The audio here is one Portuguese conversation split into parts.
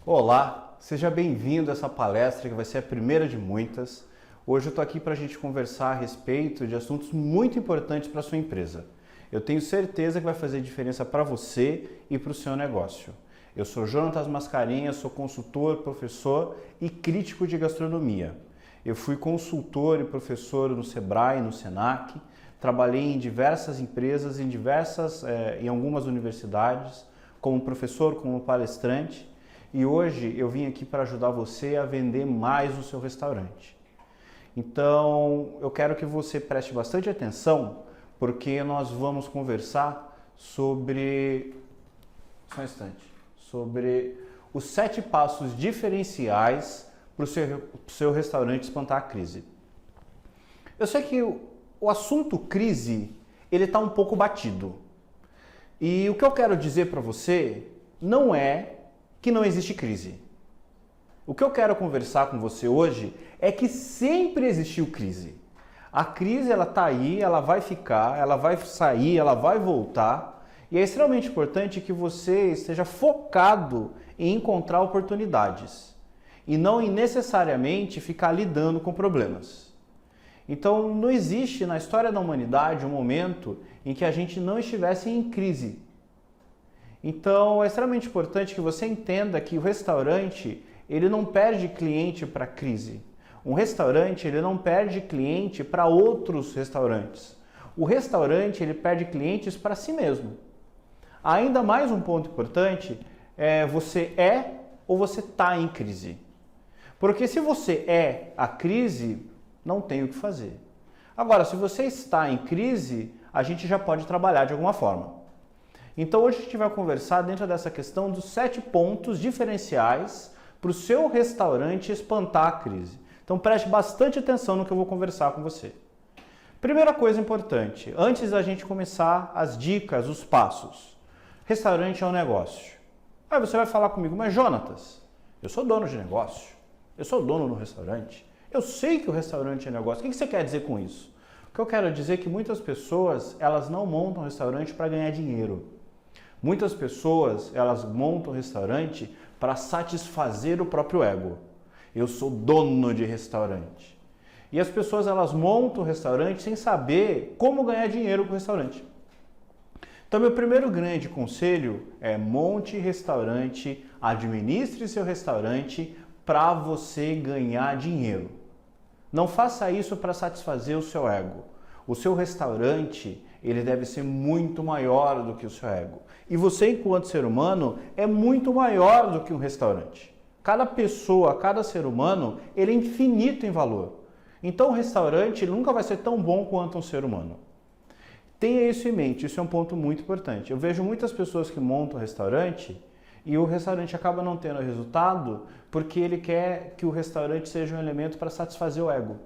Olá, seja bem-vindo a essa palestra que vai ser a primeira de muitas. Hoje eu estou aqui para a gente conversar a respeito de assuntos muito importantes para a sua empresa. Eu tenho certeza que vai fazer diferença para você e para o seu negócio. Eu sou Jonatas Mascarenhas, sou consultor, professor e crítico de gastronomia. Eu fui consultor e professor no Sebrae, no Senac, trabalhei em diversas empresas, em algumas universidades, como professor, como palestrante. E hoje eu vim aqui para ajudar você a vender mais o seu restaurante. Então, eu quero que você preste bastante atenção, porque nós vamos conversar sobre os 7 passos diferenciais para o seu restaurante espantar a crise. Eu sei que o assunto crise, ele está um pouco batido. E o que eu quero dizer para você não é que não existe crise. O que eu quero conversar com você hoje é que sempre existiu crise. A crise, ela tá aí, ela vai ficar, ela vai sair, ela vai voltar. E é extremamente importante que você esteja focado em encontrar oportunidades e não em necessariamente ficar lidando com problemas. Então, não existe na história da humanidade um momento em que a gente não estivesse em crise. Então, é extremamente importante que você entenda que o restaurante, ele não perde cliente para crise. Um restaurante, ele não perde cliente para outros restaurantes. O restaurante, ele perde clientes para si mesmo. Ainda mais um ponto importante é você ou você está em crise. Porque se você é a crise, não tem o que fazer. Agora, se você está em crise, a gente já pode trabalhar de alguma forma. Então hoje a gente vai conversar dentro dessa questão dos 7 pontos diferenciais para o seu restaurante espantar a crise. Então preste bastante atenção no que eu vou conversar com você. Primeira coisa importante, antes da gente começar as dicas, os passos. Restaurante é um negócio. Aí você vai falar comigo, mas Jonatas, eu sou dono de negócio, eu sou dono do restaurante, eu sei que o restaurante é negócio. O que você quer dizer com isso? O que eu quero dizer é que muitas pessoas, elas não montam restaurante para ganhar dinheiro. Muitas pessoas, elas montam restaurante para satisfazer o próprio ego. Eu sou dono de restaurante. E as pessoas, elas montam restaurante sem saber como ganhar dinheiro com o restaurante. Então, meu primeiro grande conselho é monte restaurante, administre seu restaurante para você ganhar dinheiro. Não faça isso para satisfazer o seu ego. O seu restaurante, ele deve ser muito maior do que o seu ego. E você, enquanto ser humano, é muito maior do que um restaurante. Cada pessoa, cada ser humano, ele é infinito em valor. Então o restaurante ele nunca vai ser tão bom quanto um ser humano. Tenha isso em mente, isso é um ponto muito importante. Eu vejo muitas pessoas que montam restaurante e o restaurante acaba não tendo resultado porque ele quer que o restaurante seja um elemento para satisfazer o ego.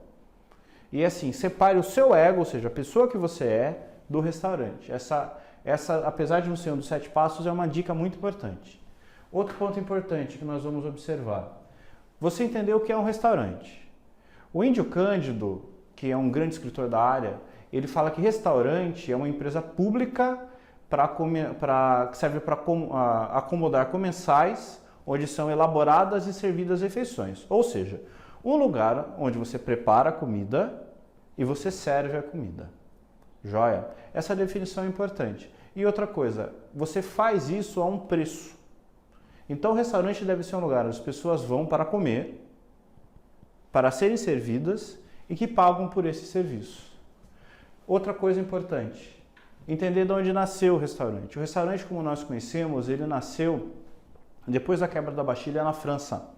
E assim, separe o seu ego, ou seja, a pessoa que você é, do restaurante. Essa, apesar de não ser um dos 7 passos, é uma dica muito importante. Outro ponto importante que nós vamos observar. Você entendeu o que é um restaurante. O Índio Cândido, que é um grande escritor da área, ele fala que restaurante é uma empresa pública que serve para acomodar comensais, onde são elaboradas e servidas refeições. Ou seja, um lugar onde você prepara a comida e você serve a comida. Joia? Essa definição é importante. E outra coisa, você faz isso a um preço. Então o restaurante deve ser um lugar onde as pessoas vão para comer, para serem servidas e que pagam por esse serviço. Outra coisa importante, entender de onde nasceu o restaurante. O restaurante, como nós conhecemos, ele nasceu depois da quebra da Bastilha na França,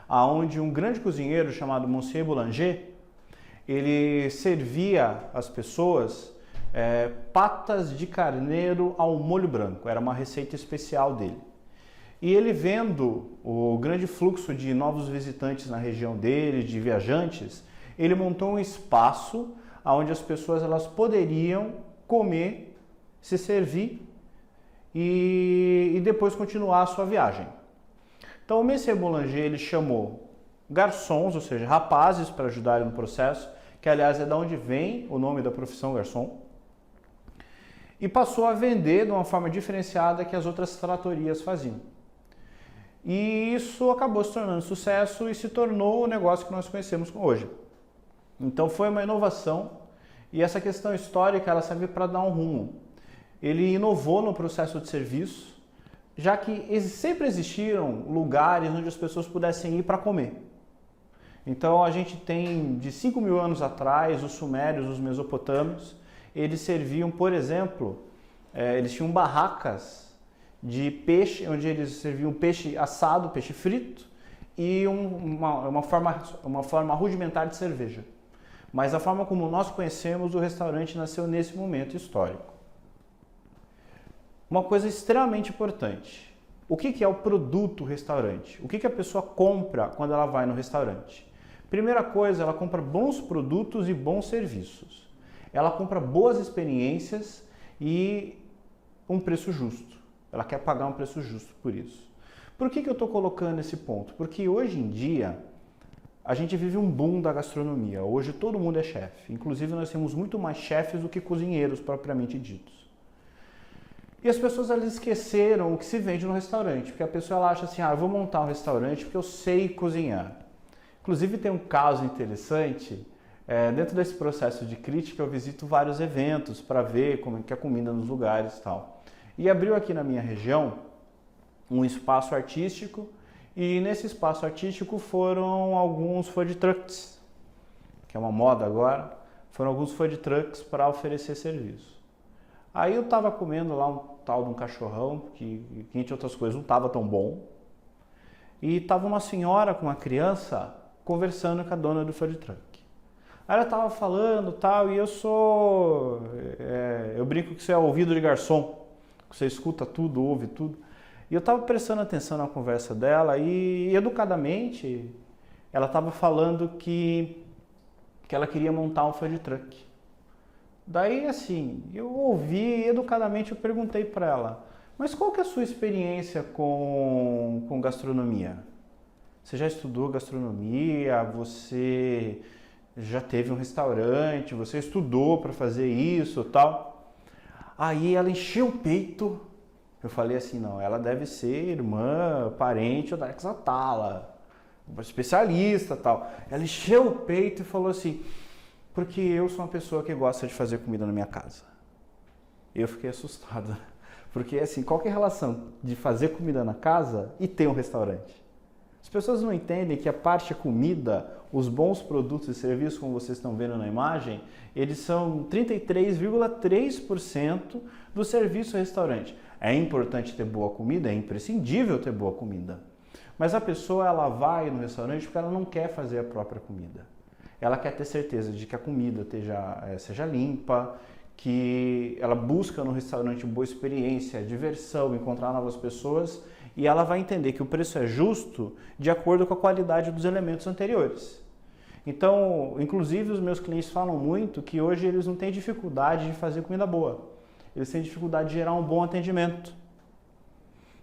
onde um grande cozinheiro chamado Monsieur Boulanger, ele servia às pessoas patas de carneiro ao molho branco, era uma receita especial dele. E ele vendo o grande fluxo de novos visitantes na região dele, de viajantes, ele montou um espaço onde as pessoas elas poderiam comer, se servir e depois continuar a sua viagem. Então o Monsieur Boulanger ele chamou garçons, ou seja, rapazes para ajudarem no processo, que aliás é da onde vem o nome da profissão garçom, e passou a vender de uma forma diferenciada que as outras tratorias faziam. E isso acabou se tornando sucesso e se tornou o negócio que nós conhecemos hoje. Então foi uma inovação e essa questão histórica ela serve para dar um rumo. Ele inovou no processo de serviço, já que sempre existiram lugares onde as pessoas pudessem ir para comer. Então a gente tem de 5.000 anos atrás, os sumérios, os mesopotâmios, eles serviam, por exemplo, eles tinham barracas de peixe, onde eles serviam peixe assado, peixe frito e uma forma rudimentar de cerveja. Mas a forma como nós conhecemos o restaurante nasceu nesse momento histórico. Uma coisa extremamente importante, o que é o produto restaurante? O que a pessoa compra quando ela vai no restaurante? Primeira coisa, ela compra bons produtos e bons serviços. Ela compra boas experiências e um preço justo. Ela quer pagar um preço justo por isso. Por que eu estou colocando esse ponto? Porque hoje em dia a gente vive um boom da gastronomia. Hoje todo mundo é chefe. Inclusive nós temos muito mais chefes do que cozinheiros propriamente ditos. E as pessoas elas esqueceram o que se vende no restaurante. Porque a pessoa ela acha assim, eu vou montar um restaurante porque eu sei cozinhar. Inclusive tem um caso interessante, dentro desse processo de crítica eu visito vários eventos para ver como é que é a comida nos lugares e tal. E abriu aqui na minha região um espaço artístico e nesse espaço artístico foram alguns food trucks, que é uma moda agora, foram alguns food trucks para oferecer serviço. Aí eu estava comendo lá um tal de um cachorrão, que entre outras coisas não estava tão bom, e estava uma senhora com uma criança conversando com a dona do food truck. Aí ela estava falando tal, e eu brinco que você é ouvido de garçom, você escuta tudo, ouve tudo. E eu estava prestando atenção na conversa dela e educadamente ela estava falando que ela queria montar um food truck. Daí assim, eu ouvi educadamente, eu perguntei para ela, mas qual que é a sua experiência com gastronomia? Você já estudou gastronomia? Você já teve um restaurante? Você estudou para fazer isso tal? Aí ela encheu o peito. Eu falei assim, não, ela deve ser irmã, parente da Exatala, uma especialista tal. Ela encheu o peito e falou assim, porque eu sou uma pessoa que gosta de fazer comida na minha casa. Eu fiquei assustada, porque assim, qual que é a relação de fazer comida na casa e ter um restaurante? As pessoas não entendem que a parte comida, os bons produtos e serviços, como vocês estão vendo na imagem, eles são 33,3% do serviço restaurante. É importante ter boa comida, é imprescindível ter boa comida. Mas a pessoa ela vai no restaurante porque ela não quer fazer a própria comida. Ela quer ter certeza de que a comida seja limpa, que ela busca no restaurante boa experiência, diversão, encontrar novas pessoas e ela vai entender que o preço é justo de acordo com a qualidade dos elementos anteriores. Então, inclusive os meus clientes falam muito que hoje eles não têm dificuldade de fazer comida boa. Eles têm dificuldade de gerar um bom atendimento.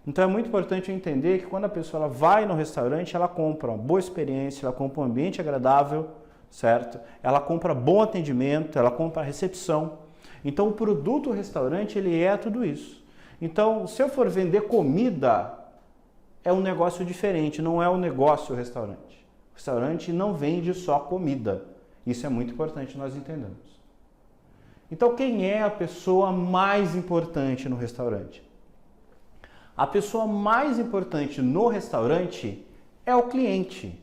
Então é muito importante entender que quando a pessoa ela vai no restaurante, ela compra uma boa experiência, ela compra um ambiente agradável, certo? Ela compra bom atendimento, ela compra recepção. Então o produto restaurante ele é tudo isso. Então se eu for vender comida, é um negócio diferente, não é um negócio restaurante. O restaurante não vende só comida. Isso é muito importante nós entendemos. Então quem é a pessoa mais importante no restaurante? A pessoa mais importante no restaurante é o cliente.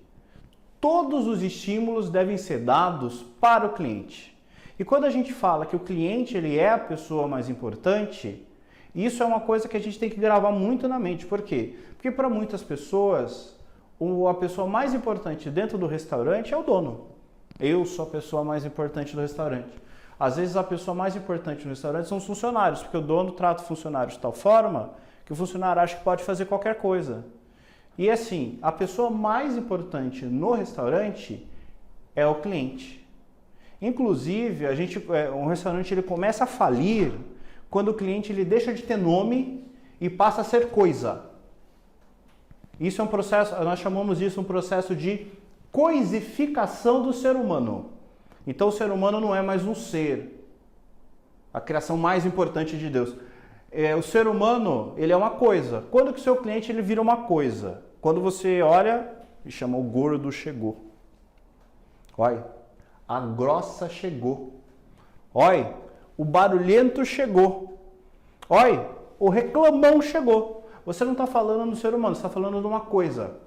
Todos os estímulos devem ser dados para o cliente. E quando a gente fala que o cliente ele é a pessoa mais importante, isso é uma coisa que a gente tem que gravar muito na mente. Por quê? Porque para muitas pessoas, a pessoa mais importante dentro do restaurante é o dono. Eu sou a pessoa mais importante do restaurante. Às vezes a pessoa mais importante no restaurante são os funcionários, porque o dono trata o funcionário de tal forma que o funcionário acha que pode fazer qualquer coisa. E assim, a pessoa mais importante no restaurante é o cliente. Inclusive, um restaurante ele começa a falir quando o cliente ele deixa de ter nome e passa a ser coisa. Isso é um processo, nós chamamos isso um processo de coisificação do ser humano. Então o ser humano não é mais um ser, a criação mais importante de Deus. o ser humano, ele é uma coisa. Quando que o seu cliente ele vira uma coisa? Quando você olha e chama o gordo chegou. Olha, a grossa chegou. Olha, o barulhento chegou. Olha, o reclamão chegou. Você não está falando do ser humano, você está falando de uma coisa.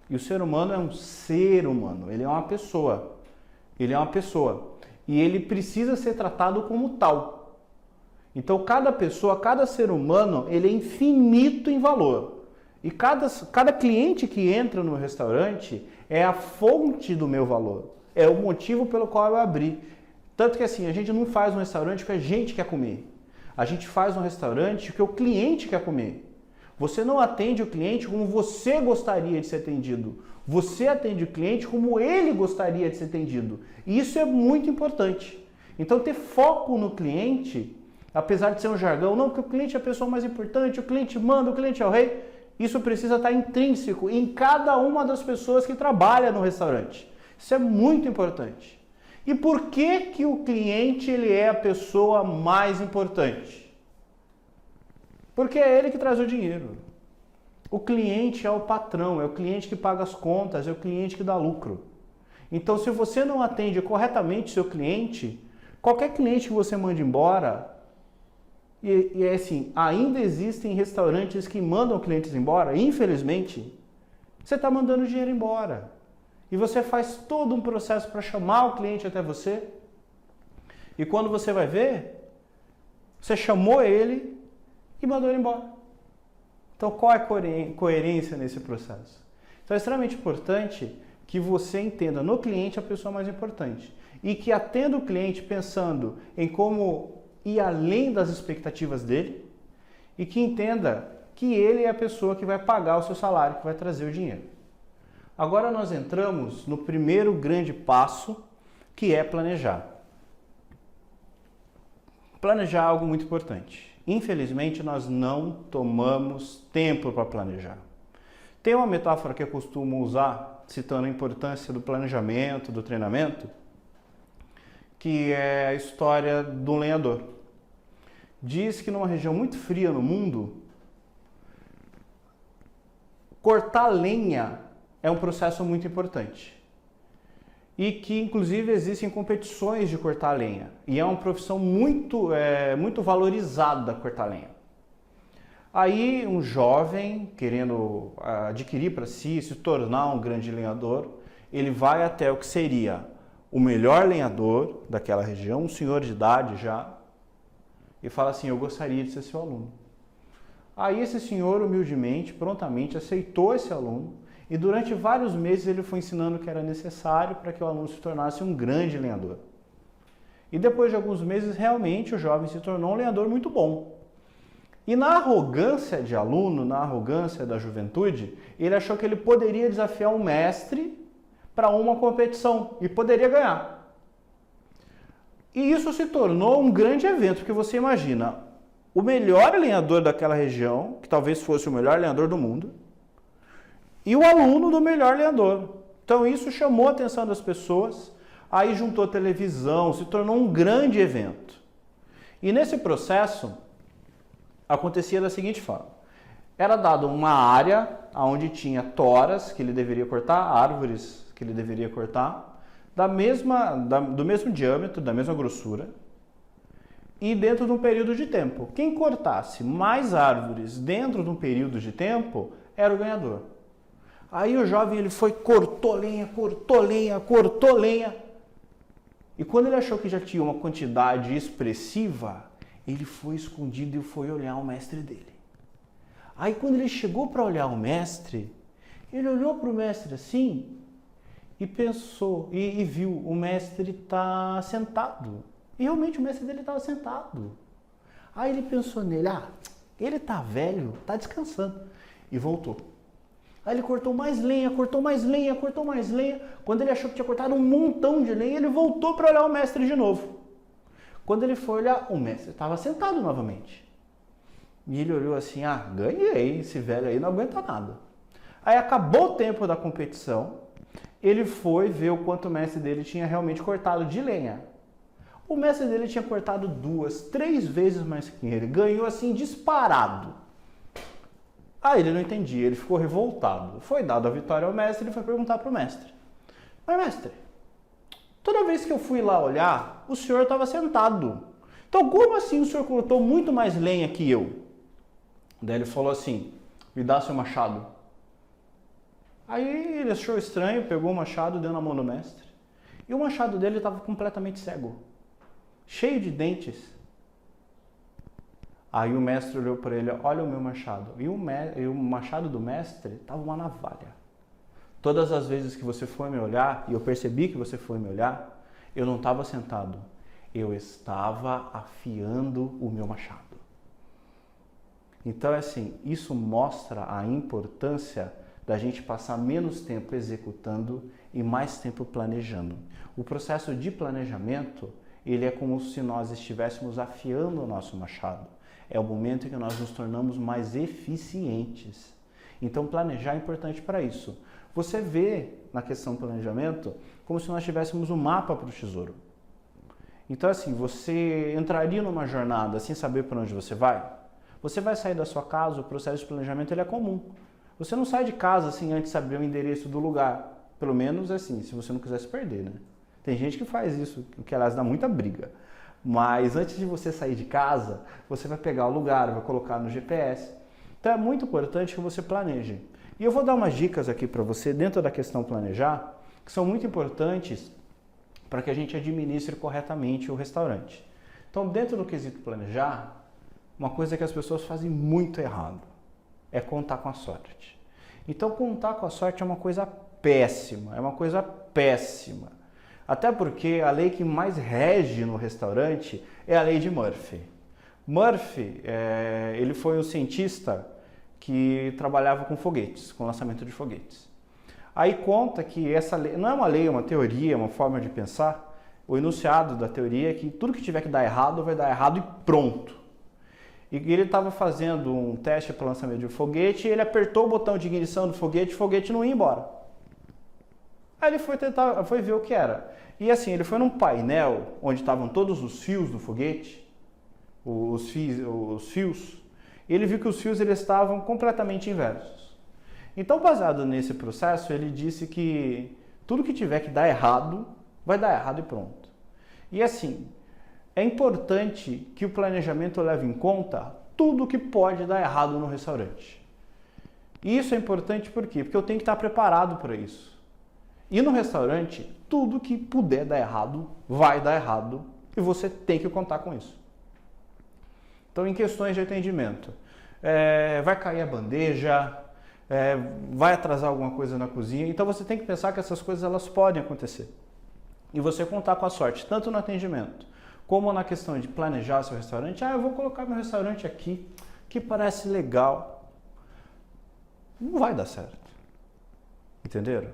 E o ser humano é um ser humano, ele é uma pessoa. Ele é uma pessoa. E ele precisa ser tratado como tal. Então, cada pessoa, cada ser humano, ele é infinito em valor. E cada cliente que entra no restaurante é a fonte do meu valor. É o motivo pelo qual eu abri. Tanto que assim, a gente não faz um restaurante que a gente quer comer. A gente faz um restaurante que o cliente quer comer. Você não atende o cliente como você gostaria de ser atendido. Você atende o cliente como ele gostaria de ser atendido. E isso é muito importante. Então, ter foco no cliente, apesar de ser um jargão, não, porque o cliente é a pessoa mais importante, o cliente manda, o cliente é o rei, isso precisa estar intrínseco em cada uma das pessoas que trabalha no restaurante. Isso é muito importante. E por que o cliente ele é a pessoa mais importante? Porque é ele que traz o dinheiro. O cliente é o patrão, é o cliente que paga as contas, é o cliente que dá lucro. Então, se você não atende corretamente seu cliente, qualquer cliente que você mande embora, e é assim, ainda existem restaurantes que mandam clientes embora, infelizmente, você está mandando o dinheiro embora. E você faz todo um processo para chamar o cliente até você. E quando você vai ver, você chamou ele e mandou ele embora. Então, qual é a coerência nesse processo? Então, é extremamente importante que você entenda no cliente a pessoa mais importante. E que atenda o cliente pensando em como ir além das expectativas dele. E que entenda que ele é a pessoa que vai pagar o seu salário, que vai trazer o dinheiro. Agora nós entramos no primeiro grande passo, que é planejar. Planejar é algo muito importante. Infelizmente, nós não tomamos tempo para planejar. Tem uma metáfora que eu costumo usar, citando a importância do planejamento, do treinamento, que é a história do lenhador. Diz que numa região muito fria no mundo, cortar lenha é um processo muito importante. E que, inclusive, existem competições de cortar lenha. E é uma profissão muito valorizada, cortar lenha. Aí, um jovem, querendo adquirir para si, se tornar um grande lenhador, ele vai até o que seria o melhor lenhador daquela região, um senhor de idade já, e fala assim, eu gostaria de ser seu aluno. Aí esse senhor, humildemente, prontamente, aceitou esse aluno, e durante vários meses ele foi ensinando o que era necessário para que o aluno se tornasse um grande lenhador. E depois de alguns meses, realmente, o jovem se tornou um lenhador muito bom. E na arrogância de aluno, na arrogância da juventude, ele achou que ele poderia desafiar um mestre para uma competição e poderia ganhar. E isso se tornou um grande evento, porque você imagina, o melhor lenhador daquela região, que talvez fosse o melhor lenhador do mundo, e o aluno do melhor lenhador. Então isso chamou a atenção das pessoas, aí juntou televisão, se tornou um grande evento. E nesse processo, acontecia da seguinte forma. Era dada uma área onde tinha toras que ele deveria cortar, árvores que ele deveria cortar, do mesmo diâmetro, da mesma grossura, e dentro de um período de tempo. Quem cortasse mais árvores dentro de um período de tempo era o ganhador. Aí o jovem ele foi, cortou lenha, cortou lenha, cortou lenha. E quando ele achou que já tinha uma quantidade expressiva, ele foi escondido e foi olhar o mestre dele. Aí quando ele chegou para olhar o mestre, ele olhou para o mestre assim e pensou, e viu, o mestre está sentado. E realmente o mestre dele estava sentado. Aí ele pensou nele, ele está velho, está descansando. E voltou. Aí ele cortou mais lenha, cortou mais lenha, cortou mais lenha. Quando ele achou que tinha cortado um montão de lenha, ele voltou para olhar o mestre de novo. Quando ele foi olhar, o mestre estava sentado novamente. E ele olhou assim, ganhei, esse velho aí não aguenta nada. Aí acabou o tempo da competição, ele foi ver o quanto o mestre dele tinha realmente cortado de lenha. O mestre dele tinha cortado 2, 3 vezes mais que ele, ganhou assim disparado. Aí ele não entendia, ele ficou revoltado. Foi dado a vitória ao mestre, ele foi perguntar para o mestre. Mas mestre, toda vez que eu fui lá olhar, o senhor estava sentado. Então como assim o senhor cortou muito mais lenha que eu? Daí ele falou assim, me dá seu machado. Aí ele achou estranho, pegou o machado, deu na mão do mestre. E o machado dele estava completamente cego, cheio de dentes. Aí o mestre olhou para ele, olha o meu machado. E o machado do mestre estava uma navalha. Todas as vezes que você foi me olhar, e eu percebi que você foi me olhar, eu não estava sentado. Eu estava afiando o meu machado. Então, assim, isso mostra a importância da gente passar menos tempo executando e mais tempo planejando. O processo de planejamento, ele é como se nós estivéssemos afiando o nosso machado. É o momento em que nós nos tornamos mais eficientes. Então, planejar é importante para isso. Você vê na questão do planejamento como se nós tivéssemos um mapa para o tesouro. Então, assim, você entraria numa jornada sem saber para onde você vai? Você vai sair da sua casa, o processo de planejamento ele é comum. Você não sai de casa assim antes de saber o endereço do lugar. Pelo menos assim, se você não quiser se perder, né? Tem gente que faz isso, o que aliás dá muita briga. Mas antes de você sair de casa, você vai pegar o lugar, vai colocar no GPS. Então é muito importante que você planeje. E eu vou dar umas dicas aqui para você dentro da questão planejar, que são muito importantes para que a gente administre corretamente o restaurante. Então, dentro do quesito planejar, uma coisa que as pessoas fazem muito errado é contar com a sorte. Então, contar com a sorte é uma coisa péssima, Até porque a lei que mais rege no restaurante é a lei de Murphy. Murphy, ele foi um cientista que trabalhava com foguetes, com lançamento de foguetes. Aí conta que essa lei, não é uma lei, é uma teoria, é uma forma de pensar. O enunciado da teoria é que tudo que tiver que dar errado, vai dar errado e pronto. E ele estava fazendo um teste para o lançamento de um foguete e ele apertou o botão de ignição do foguete e o foguete não ia embora. Aí ele foi ver o que era. E assim, ele foi num painel onde estavam todos os fios do foguete, os fios, e ele viu que os fios eles estavam completamente inversos. Então, baseado nesse processo, ele disse que tudo que tiver que dar errado, vai dar errado e pronto. E assim, é importante que o planejamento leve em conta tudo que pode dar errado no restaurante. E isso é importante por quê? Porque eu tenho que estar preparado para isso. E no restaurante, tudo que puder dar errado, vai dar errado e você tem que contar com isso. Então, em questões de atendimento, vai cair a bandeja, vai atrasar alguma coisa na cozinha, então você tem que pensar que essas coisas elas podem acontecer. E você contar com a sorte, tanto no atendimento, como na questão de planejar seu restaurante. Eu vou colocar meu restaurante aqui, que parece legal. Não vai dar certo. Entenderam?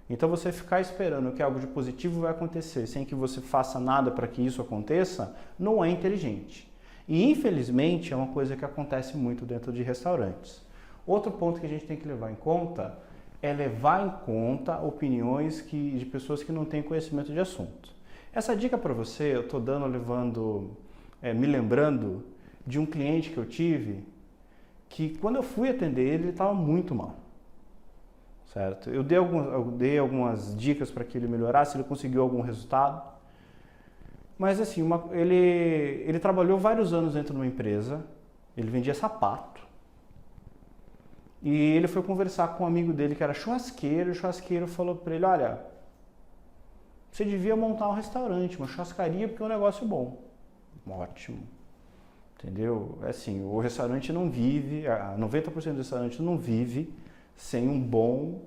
Então você ficar esperando que algo de positivo vai acontecer, sem que você faça nada para que isso aconteça, não é inteligente. E infelizmente é uma coisa que acontece muito dentro de restaurantes. Outro ponto que a gente tem que levar em conta é levar em conta opiniões de pessoas que não têm conhecimento de assunto. Essa dica para você eu estou me lembrando de um cliente que eu tive que quando eu fui atender ele estava muito mal. Certo? Eu dei algumas dicas para que ele melhorasse, ele conseguiu algum resultado. Mas assim, ele trabalhou vários anos dentro de uma empresa, ele vendia sapato. E ele foi conversar com um amigo dele que era churrasqueiro, e o churrasqueiro falou para ele, olha, você devia montar um restaurante, uma churrascaria, porque é um negócio bom. Ótimo. Entendeu? Assim, o restaurante não vive, 90% do restaurante não vive sem um bom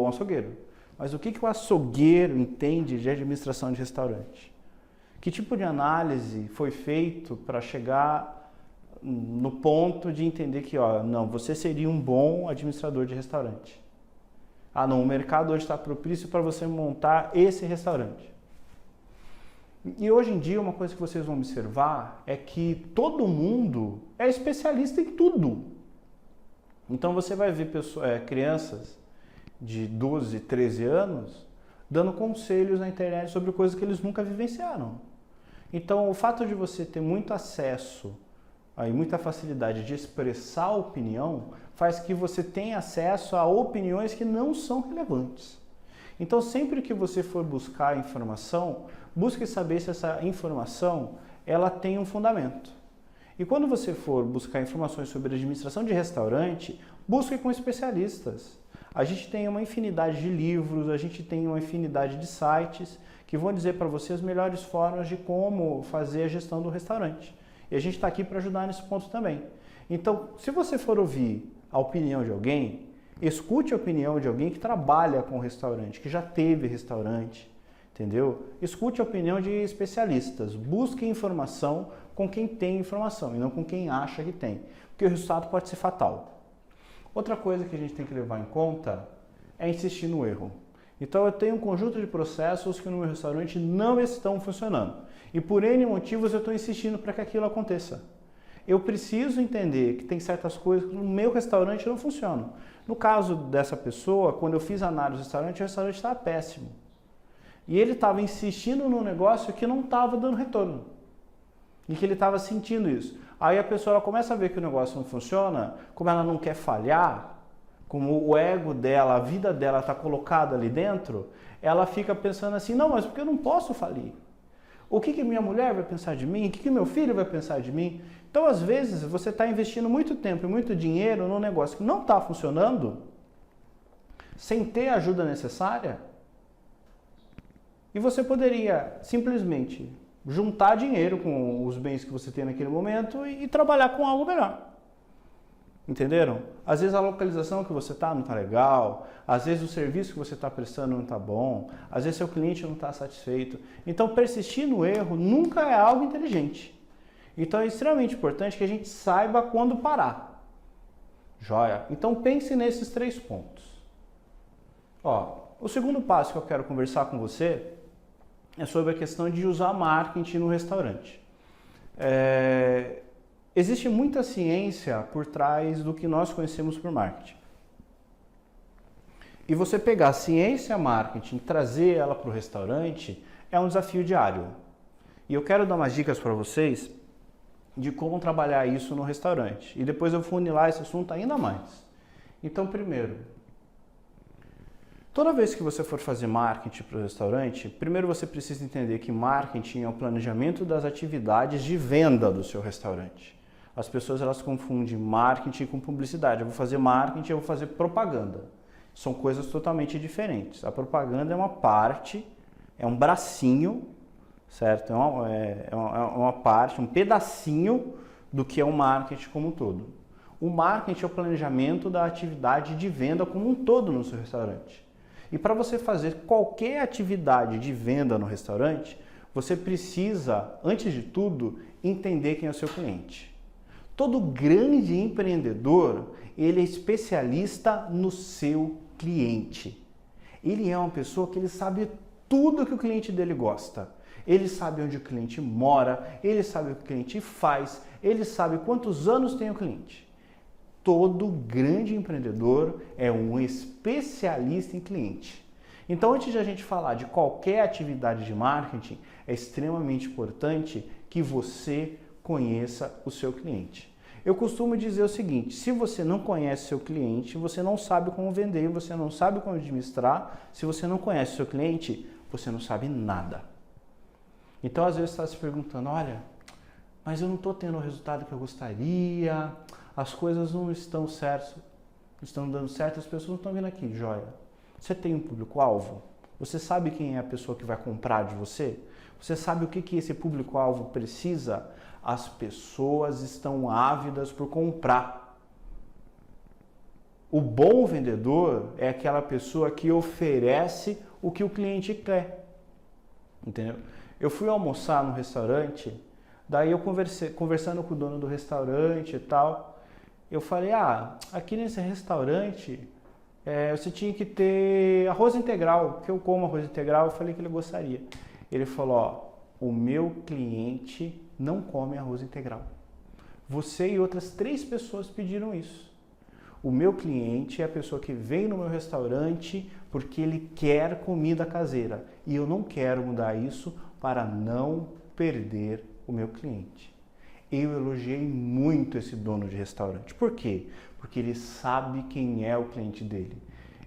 açougueiro. Mas o que o açougueiro entende de administração de restaurante? Que tipo de análise foi feito para chegar no ponto de entender que, não, você seria um bom administrador de restaurante. Não, o mercado hoje está propício para você montar esse restaurante. E hoje em dia, uma coisa que vocês vão observar é que todo mundo é especialista em tudo. Então você vai ver crianças de 12, 13 anos dando conselhos na internet sobre coisas que eles nunca vivenciaram. Então, o fato de você ter muito acesso e muita facilidade de expressar opinião faz que você tenha acesso a opiniões que não são relevantes. Então, sempre que você for buscar informação, busque saber se essa informação ela tem um fundamento. E quando você for buscar informações sobre administração de restaurante, busque com especialistas. A gente tem uma infinidade de livros, a gente tem uma infinidade de sites que vão dizer para você as melhores formas de como fazer a gestão do restaurante. E a gente está aqui para ajudar nesse ponto também. Então, se você for ouvir a opinião de alguém, escute a opinião de alguém que trabalha com restaurante, que já teve restaurante, entendeu? Escute a opinião de especialistas. Busque informação com quem tem informação e não com quem acha que tem, porque o resultado pode ser fatal. Outra coisa que a gente tem que levar em conta é insistir no erro. Então eu tenho um conjunto de processos que no meu restaurante não estão funcionando. E por N motivos eu estou insistindo para que aquilo aconteça. Eu preciso entender que tem certas coisas que no meu restaurante não funcionam. No caso dessa pessoa, quando eu fiz a análise do restaurante, o restaurante estava péssimo. E ele estava insistindo num negócio que não estava dando retorno. E que ele estava sentindo isso. Aí a pessoa ela começa a ver que o negócio não funciona, como ela não quer falhar, como o ego dela, a vida dela está colocada ali dentro, ela fica pensando assim, não, mas porque eu não posso falir? O que minha mulher vai pensar de mim? O que meu filho vai pensar de mim? Então, às vezes, você está investindo muito tempo e muito dinheiro num negócio que não está funcionando, sem ter a ajuda necessária, e você poderia simplesmente juntar dinheiro com os bens que você tem naquele momento e trabalhar com algo melhor. Entenderam? Às vezes a localização que você está não está legal, às vezes o serviço que você está prestando não está bom, às vezes seu cliente não está satisfeito. Então persistir no erro nunca é algo inteligente. Então é extremamente importante que a gente saiba quando parar. Joia? Então pense nesses 3 pontos. O segundo passo que eu quero conversar com você é sobre a questão de usar marketing no restaurante. Existe muita ciência por trás do que nós conhecemos por marketing. E você pegar a ciência marketing e trazer ela para o restaurante é um desafio diário. E eu quero dar umas dicas para vocês de como trabalhar isso no restaurante. E depois eu vou funilar esse assunto ainda mais. Então, primeiro, toda vez que você for fazer marketing para o restaurante, primeiro você precisa entender que marketing é o planejamento das atividades de venda do seu restaurante. As pessoas elas confundem marketing com publicidade. Eu vou fazer marketing, eu vou fazer propaganda. São coisas totalmente diferentes. A propaganda é uma parte, é um bracinho, certo? É uma parte, um pedacinho do que é o marketing como um todo. O marketing é o planejamento da atividade de venda como um todo no seu restaurante. E para você fazer qualquer atividade de venda no restaurante, você precisa, antes de tudo, entender quem é o seu cliente. Todo grande empreendedor, ele é especialista no seu cliente. Ele é uma pessoa que ele sabe tudo que o cliente dele gosta. Ele sabe onde o cliente mora, ele sabe o que o cliente faz, ele sabe quantos anos tem o cliente. Todo grande empreendedor é um especialista em cliente. Então, antes de a gente falar de qualquer atividade de marketing, é extremamente importante que você conheça o seu cliente. Eu costumo dizer o seguinte, se você não conhece seu cliente, você não sabe como vender, você não sabe como administrar, se você não conhece seu cliente, você não sabe nada. Então, às vezes, você está se perguntando, olha, mas eu não estou tendo o resultado que eu gostaria, as coisas não estão certas, não estão dando certo, as pessoas não estão vindo aqui, joia. Você tem um público-alvo? Você sabe quem é a pessoa que vai comprar de você? Você sabe o que esse público-alvo precisa? As pessoas estão ávidas por comprar. O bom vendedor é aquela pessoa que oferece o que o cliente quer. Entendeu? Eu fui almoçar no restaurante, daí eu conversando com o dono do restaurante e tal, eu falei, aqui nesse restaurante você tinha que ter arroz integral, porque eu como arroz integral, eu falei que ele gostaria. Ele falou, o meu cliente não come arroz integral. Você e outras 3 pessoas pediram isso. O meu cliente é a pessoa que vem no meu restaurante porque ele quer comida caseira e eu não quero mudar isso para não perder o meu cliente. Eu elogiei muito esse dono de restaurante. Por quê? Porque ele sabe quem é o cliente dele.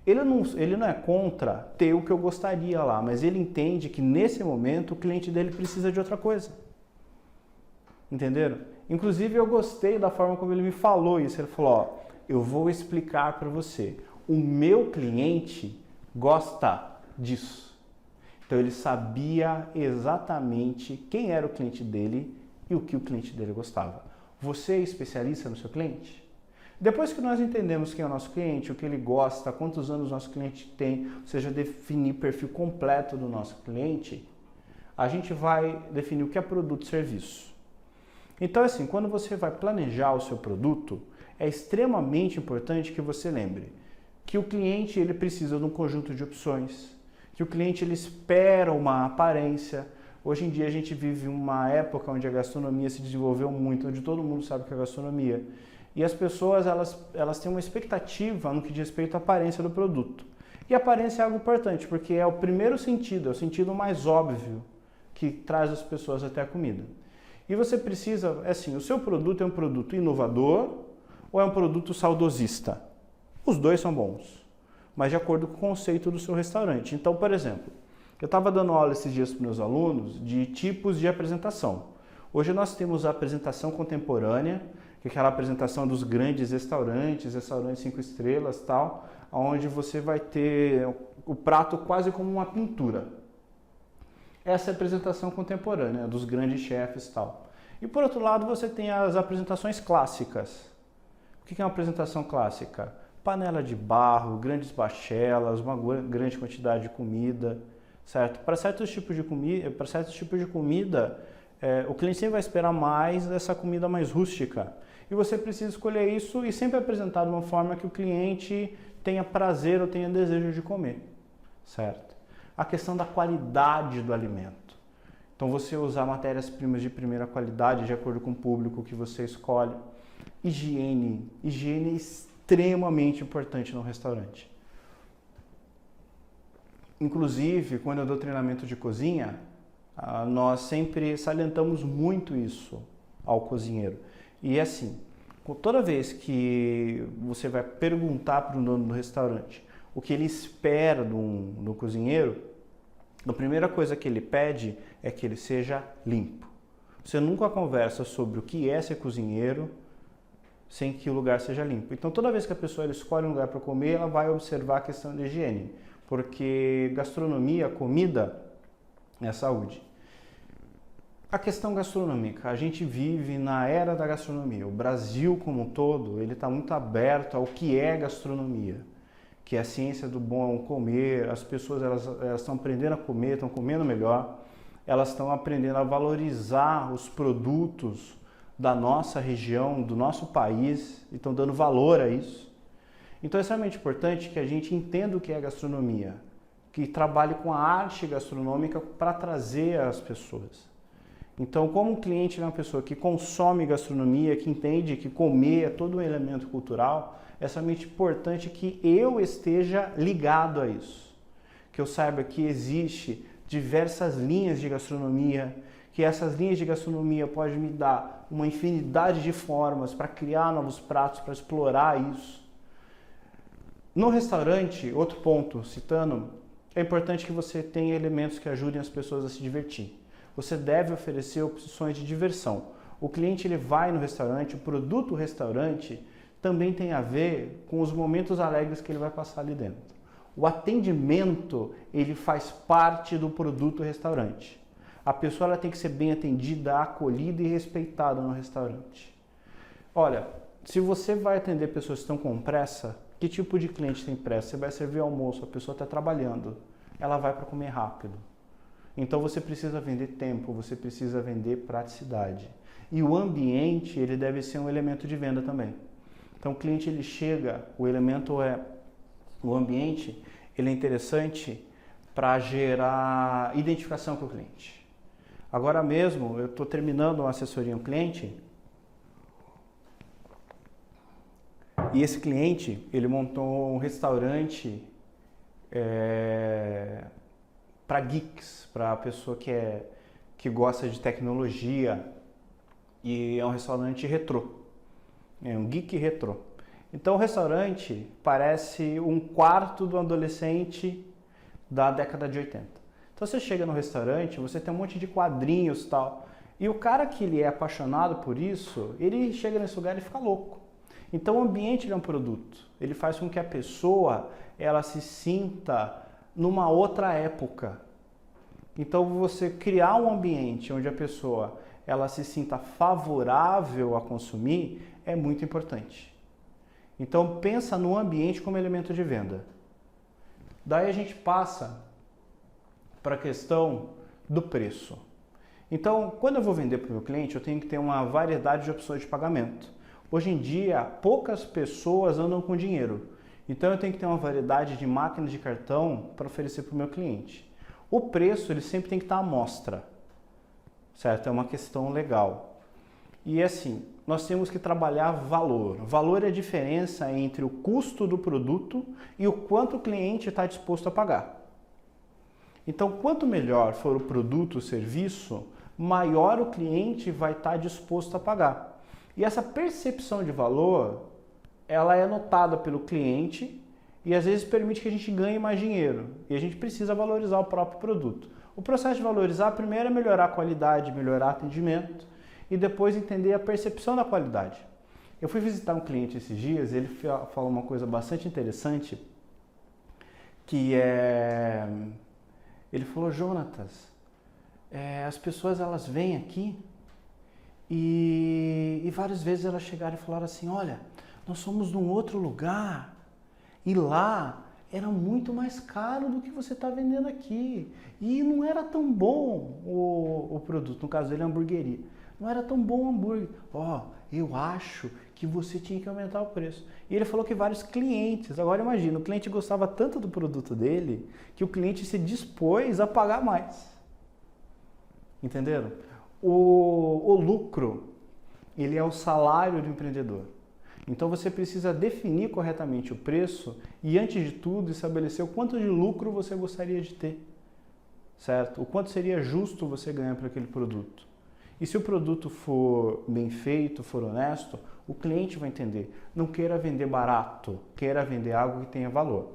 Ele não é contra ter o que eu gostaria lá, mas ele entende que nesse momento o cliente dele precisa de outra coisa. Entenderam? Inclusive eu gostei da forma como ele me falou isso. Ele falou, ó, eu vou explicar para você. O meu cliente gosta disso. Então ele sabia exatamente quem era o cliente dele e o que o cliente dele gostava. Você é especialista no seu cliente? Depois que nós entendemos quem é o nosso cliente, o que ele gosta, quantos anos o nosso cliente tem, ou seja, definir o perfil completo do nosso cliente, a gente vai definir o que é produto e serviço. Então, assim, quando você vai planejar o seu produto, é extremamente importante que você lembre que o cliente ele precisa de um conjunto de opções, que o cliente ele espera uma aparência. Hoje em dia a gente vive uma época onde a gastronomia se desenvolveu muito, onde todo mundo sabe o que é gastronomia. E as pessoas elas têm uma expectativa no que diz respeito à aparência do produto. E a aparência é algo importante, porque é o primeiro sentido, é o sentido mais óbvio que traz as pessoas até a comida. E você precisa, assim, o seu produto é um produto inovador ou é um produto saudosista? Os dois são bons, mas de acordo com o conceito do seu restaurante. Então, por exemplo, eu estava dando aula esses dias para os meus alunos de tipos de apresentação. Hoje nós temos a apresentação contemporânea, que é aquela apresentação dos grandes restaurantes 5 estrelas, tal, onde você vai ter o prato quase como uma pintura. Essa é a apresentação contemporânea dos grandes chefes, tal. E por outro lado, você tem as apresentações clássicas. O que é uma apresentação clássica? Panela de barro, grandes bachelas, uma grande quantidade de comida, certo? Para certos tipos de comida, o cliente sempre vai esperar mais dessa comida mais rústica. E você precisa escolher isso e sempre apresentar de uma forma que o cliente tenha prazer ou tenha desejo de comer, certo? A questão da qualidade do alimento. Então você usar matérias-primas de primeira qualidade de acordo com o público que você escolhe. Higiene. Higiene é extremamente importante no restaurante. Inclusive, quando eu dou treinamento de cozinha, nós sempre salientamos muito isso ao cozinheiro. E assim, toda vez que você vai perguntar para o dono do restaurante o que ele espera do cozinheiro, a primeira coisa que ele pede é que ele seja limpo. Você nunca conversa sobre o que é ser cozinheiro sem que o lugar seja limpo. Então, toda vez que a pessoa escolhe um lugar para comer, ela vai observar a questão de higiene, porque gastronomia, comida, é saúde. A questão gastronômica, a gente vive na era da gastronomia. O Brasil como um todo, ele está muito aberto ao que é gastronomia, que é a ciência do bom comer. As pessoas elas estão aprendendo a comer, estão comendo melhor, elas estão aprendendo a valorizar os produtos da nossa região, do nosso país, e estão dando valor a isso. Então é extremamente importante que a gente entenda o que é gastronomia, que trabalhe com a arte gastronômica para trazer as pessoas. Então, como o cliente é uma pessoa que consome gastronomia, que entende que comer é todo um elemento cultural, é extremamente importante que eu esteja ligado a isso. Que eu saiba que existe diversas linhas de gastronomia, que essas linhas de gastronomia podem me dar uma infinidade de formas para criar novos pratos, para explorar isso. No restaurante, outro ponto, citando, é importante que você tenha elementos que ajudem as pessoas a se divertir. Você deve oferecer opções de diversão. O cliente ele vai no restaurante, o produto restaurante também tem a ver com os momentos alegres que ele vai passar ali dentro. O atendimento, ele faz parte do produto restaurante. A pessoa ela tem que ser bem atendida, acolhida e respeitada no restaurante. Olha, se você vai atender pessoas que estão com pressa, que tipo de cliente tem pressa? Você vai servir almoço, a pessoa está trabalhando, ela vai para comer rápido. Então você precisa vender tempo, você precisa vender praticidade. E o ambiente, ele deve ser um elemento de venda também. Então o cliente ele chega, o ambiente, ele é interessante para gerar identificação com o cliente. Agora mesmo, eu estou terminando uma assessoria a um cliente E esse cliente, ele montou um restaurante para geeks, para a pessoa que gosta de tecnologia, e é um restaurante retrô, é um geek retrô. Então o restaurante parece um quarto do adolescente da década de 80. Então você chega no restaurante, você tem um monte de quadrinhos e tal, e o cara que ele é apaixonado por isso, ele chega nesse lugar e fica louco. Então o ambiente é um produto, ele faz com que a pessoa ela se sinta numa outra época. Então você criar um ambiente onde a pessoa ela se sinta favorável a consumir é muito importante. Então pensa no ambiente como elemento de venda. Daí a gente passa para a questão do preço. Então, quando eu vou vender para o meu cliente, eu tenho que ter uma variedade de opções de pagamento. Hoje em dia, poucas pessoas andam com dinheiro. Então, eu tenho que ter uma variedade de máquinas de cartão para oferecer para o meu cliente. O preço, ele sempre tem que estar à mostra, certo? É uma questão legal. E assim, nós temos que trabalhar valor. Valor é a diferença entre o custo do produto e o quanto o cliente está disposto a pagar. Então, quanto melhor for o produto ou serviço, maior o cliente vai estar disposto a pagar. E essa percepção de valor, ela é notada pelo cliente e às vezes permite que a gente ganhe mais dinheiro. E a gente precisa valorizar o próprio produto. O processo de valorizar, primeiro é melhorar a qualidade, melhorar o atendimento e depois entender a percepção da qualidade. Eu fui visitar um cliente esses dias, ele falou uma coisa bastante interessante, que é... Ele falou, Jonatas, as pessoas elas vêm aqui e várias vezes elas chegaram e falaram assim, olha, nós somos num outro lugar e lá era muito mais caro do que você está vendendo aqui e não era tão bom o produto, no caso dele, a hamburgueria. Não era tão bom o hambúrguer. Eu acho que você tinha que aumentar o preço. E ele falou que vários clientes, agora imagina, o cliente gostava tanto do produto dele que o cliente se dispôs a pagar mais. Entenderam? O lucro, ele é o salário do empreendedor. Então você precisa definir corretamente o preço e, antes de tudo, estabelecer o quanto de lucro você gostaria de ter, certo? O quanto seria justo você ganhar por aquele produto. E se o produto for bem feito, for honesto, o cliente vai entender. Não queira vender barato, queira vender algo que tenha valor.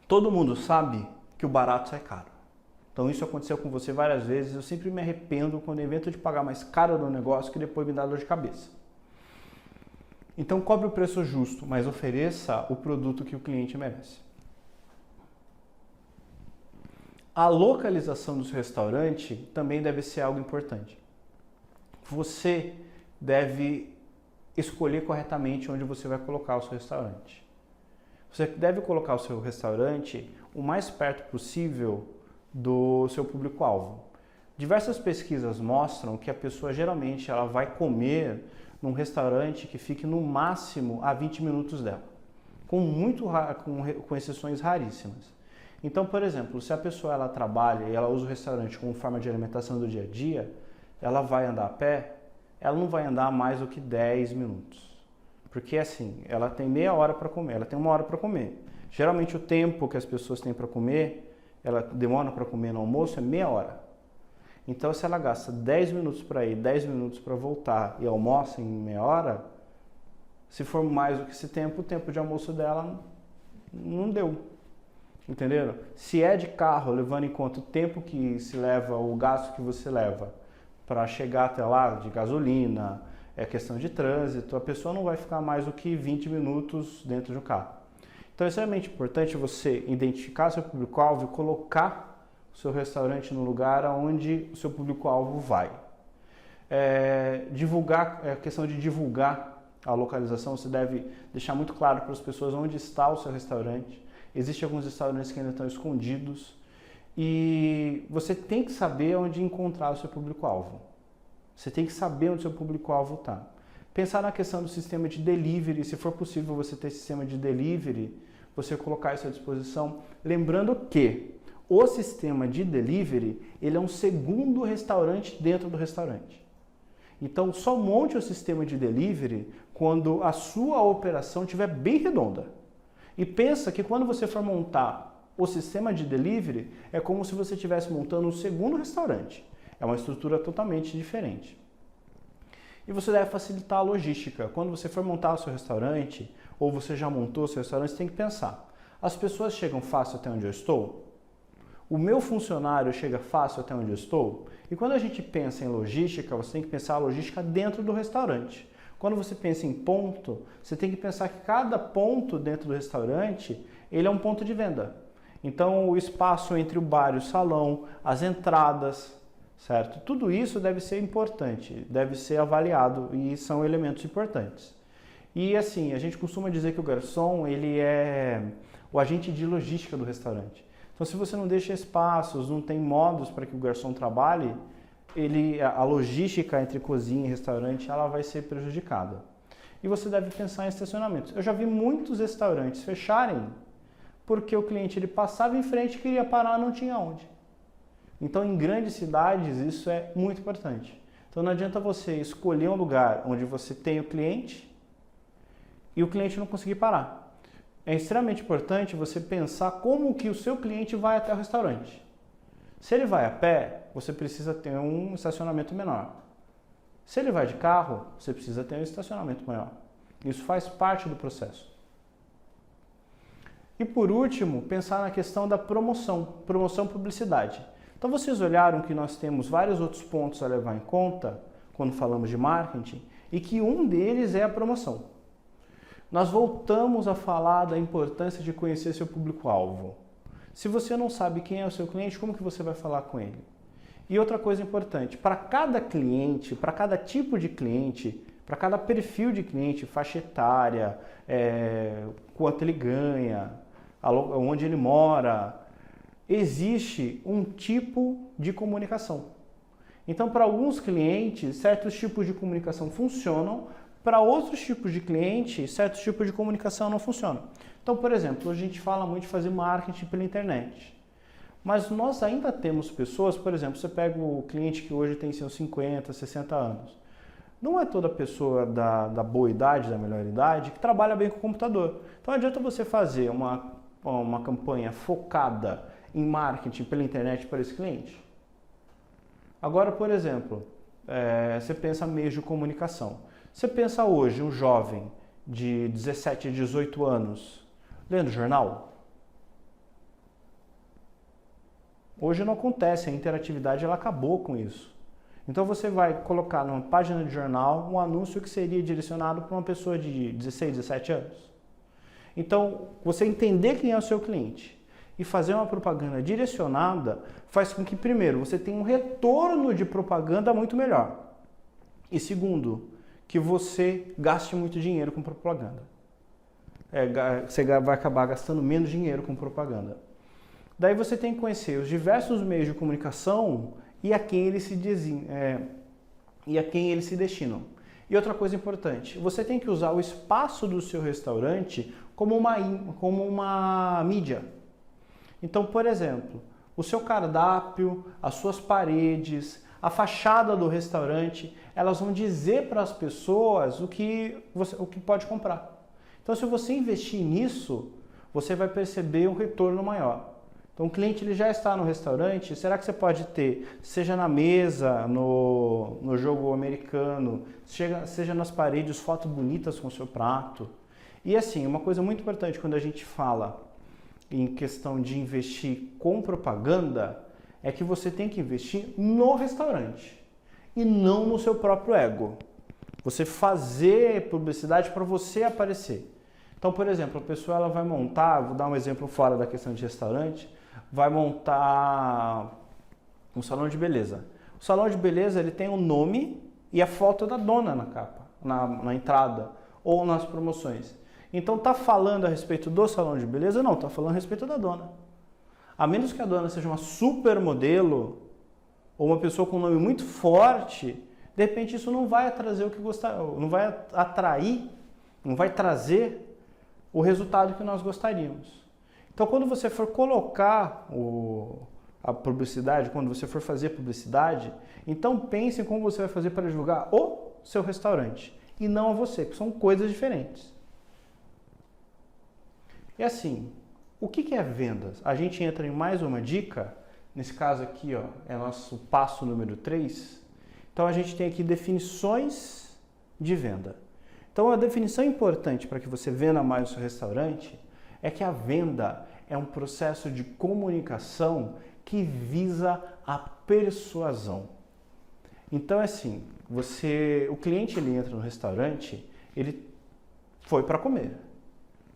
Todo mundo sabe que o barato sai caro. Então isso aconteceu com você várias vezes. Eu sempre me arrependo quando eu invento de pagar mais caro no negócio que depois me dá dor de cabeça. Então cobre o preço justo, mas ofereça o produto que o cliente merece. A localização do seu restaurante também deve ser algo importante. Você deve escolher corretamente onde você vai colocar o seu restaurante. Você deve colocar o seu restaurante o mais perto possível do seu público-alvo. Diversas pesquisas mostram que a pessoa geralmente ela vai comer num restaurante que fique no máximo a 20 minutos dela, com exceções raríssimas. Então, por exemplo, se a pessoa ela trabalha e ela usa o restaurante como forma de alimentação do dia a dia, ela vai andar a pé, ela não vai andar mais do que 10 minutos. Porque assim, ela tem meia hora para comer, ela tem uma hora para comer. Geralmente o tempo que as pessoas têm para comer, ela demora para comer no almoço é meia hora. Então se ela gasta 10 minutos para ir, 10 minutos para voltar e almoça em meia hora, se for mais do que esse tempo, o tempo de almoço dela não deu. Entenderam? Se é de carro, levando em conta o tempo que se leva, o gasto que você leva para chegar até lá, de gasolina, é questão de trânsito, a pessoa não vai ficar mais do que 20 minutos dentro de um carro. Então é extremamente importante você identificar seu público-alvo e colocar o seu restaurante no lugar onde o seu público-alvo vai. A questão de divulgar a localização, você deve deixar muito claro para as pessoas onde está o seu restaurante. Existem alguns restaurantes que ainda estão escondidos e você tem que saber onde encontrar o seu público-alvo. Você tem que saber onde o seu público-alvo está. Pensar na questão do sistema de delivery, se for possível você ter sistema de delivery, você colocar isso à disposição. Lembrando que o sistema de delivery, ele é um segundo restaurante dentro do restaurante. Então, só monte o sistema de delivery quando a sua operação estiver bem redonda. E pensa que quando você for montar o sistema de delivery, é como se você estivesse montando um segundo restaurante. É uma estrutura totalmente diferente. E você deve facilitar a logística. Quando você for montar o seu restaurante, ou você já montou o seu restaurante, você tem que pensar: as pessoas chegam fácil até onde eu estou? O meu funcionário chega fácil até onde eu estou? E quando a gente pensa em logística, você tem que pensar a logística dentro do restaurante. Quando você pensa em ponto, você tem que pensar que cada ponto dentro do restaurante, ele é um ponto de venda. Então, o espaço entre o bar e o salão, as entradas, certo? Tudo isso deve ser importante, deve ser avaliado e são elementos importantes. E assim, a gente costuma dizer que o garçom, ele é o agente de logística do restaurante. Então, se você não deixa espaços, não tem modos para que o garçom trabalhe, a logística entre cozinha e restaurante, ela vai ser prejudicada. E você deve pensar em estacionamentos. Eu já vi muitos restaurantes fecharem porque o cliente ele passava em frente e queria parar, não tinha onde. Então, em grandes cidades, isso é muito importante. Então, não adianta você escolher um lugar onde você tem o cliente e o cliente não conseguir parar. É extremamente importante você pensar como que o seu cliente vai até o restaurante. Se ele vai a pé, você precisa ter um estacionamento menor. Se ele vai de carro, você precisa ter um estacionamento maior. Isso faz parte do processo. E por último, pensar na questão da promoção publicidade. Então vocês olharam que nós temos vários outros pontos a levar em conta quando falamos de marketing e que um deles é a promoção. Nós voltamos a falar da importância de conhecer seu público-alvo. Se você não sabe quem é o seu cliente, como que você vai falar com ele? E outra coisa importante, para cada cliente, para cada tipo de cliente, para cada perfil de cliente, faixa etária, quanto ele ganha, onde ele mora, existe um tipo de comunicação. Então, para alguns clientes, certos tipos de comunicação funcionam, para outros tipos de clientes, certos tipos de comunicação não funcionam. Então, por exemplo, a gente fala muito de fazer marketing pela internet. Mas nós ainda temos pessoas, por exemplo, você pega o cliente que hoje tem seus 50, 60 anos. Não é toda pessoa da boa idade, da melhor idade, que trabalha bem com o computador. Então, não adianta você fazer uma campanha focada em marketing pela internet para esse cliente. Agora, por exemplo, você pensa meios de comunicação. Você pensa hoje um jovem de 17, 18 anos lendo jornal? Hoje não acontece, a interatividade ela acabou com isso. Então você vai colocar numa página de jornal um anúncio que seria direcionado para uma pessoa de 16, 17 anos. Então, você entender quem é o seu cliente e fazer uma propaganda direcionada faz com que, primeiro, você tenha um retorno de propaganda muito melhor. E segundo, que você gaste muito dinheiro com propaganda. Você vai acabar gastando menos dinheiro com propaganda. Daí você tem que conhecer os diversos meios de comunicação e a quem eles se destinam. E outra coisa importante, você tem que usar o espaço do seu restaurante como uma mídia. Então, por exemplo, o seu cardápio, as suas paredes, a fachada do restaurante, elas vão dizer para as pessoas o que pode comprar. Então, se você investir nisso, você vai perceber um retorno maior. Então, o cliente ele já está no restaurante, será que você pode ter, seja na mesa, no jogo americano, seja nas paredes, fotos bonitas com o seu prato. E assim, uma coisa muito importante quando a gente fala em questão de investir com propaganda, é que você tem que investir no restaurante e não no seu próprio ego. Você fazer publicidade para você aparecer. Então, por exemplo, a pessoa ela vai montar, vou dar um exemplo fora da questão de restaurante, vai montar um salão de beleza. O salão de beleza ele tem o nome e a foto da dona na capa, na entrada ou nas promoções. Então, tá falando a respeito do salão de beleza? Não, tá falando a respeito da dona. A menos que a dona seja uma supermodelo ou uma pessoa com um nome muito forte, de repente isso não vai trazer o que não vai atrair, não vai trazer o resultado que nós gostaríamos. Então, quando você for colocar a publicidade, quando você for fazer publicidade, então pense em como você vai fazer para divulgar o seu restaurante e não a você, que são coisas diferentes. E assim, o que é vendas? A gente entra em mais uma dica, nesse caso aqui, ó, é nosso passo número 3. Então a gente tem aqui definições de venda. Então a definição importante para que você venda mais o seu restaurante é que a venda é um processo de comunicação que visa a persuasão. Então, assim, o cliente ele entra no restaurante, ele foi para comer.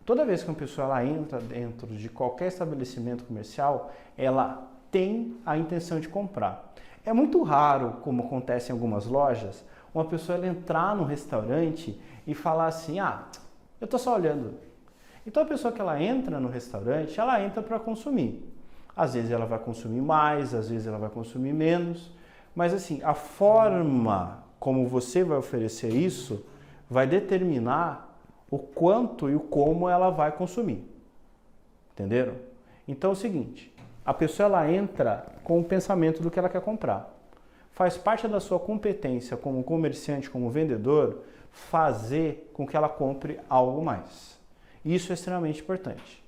Toda vez que uma pessoa ela entra dentro de qualquer estabelecimento comercial, ela tem a intenção de comprar. É muito raro, como acontece em algumas lojas, uma pessoa ela entrar no restaurante e falar assim, eu estou só olhando. Então a pessoa que ela entra no restaurante, ela entra para consumir. Às vezes ela vai consumir mais, às vezes ela vai consumir menos, mas assim, a forma como você vai oferecer isso vai determinar o quanto e o como ela vai consumir. Entenderam? Então é o seguinte, a pessoa ela entra com o pensamento do que ela quer comprar. Faz parte da sua competência como comerciante, como vendedor, fazer com que ela compre algo mais. Isso é extremamente importante.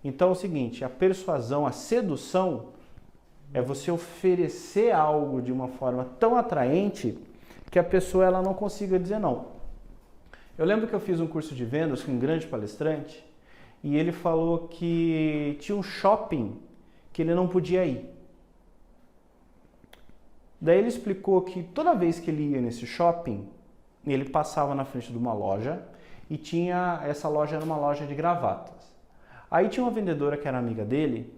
Então é o seguinte, a persuasão, a sedução é você oferecer algo de uma forma tão atraente que a pessoa ela não consiga dizer não. Eu lembro que eu fiz um curso de vendas com um grande palestrante e ele falou que tinha um shopping que ele não podia ir. Daí ele explicou que toda vez que ele ia nesse shopping, ele passava na frente de uma loja e essa loja era uma loja de gravatas. Aí tinha uma vendedora que era amiga dele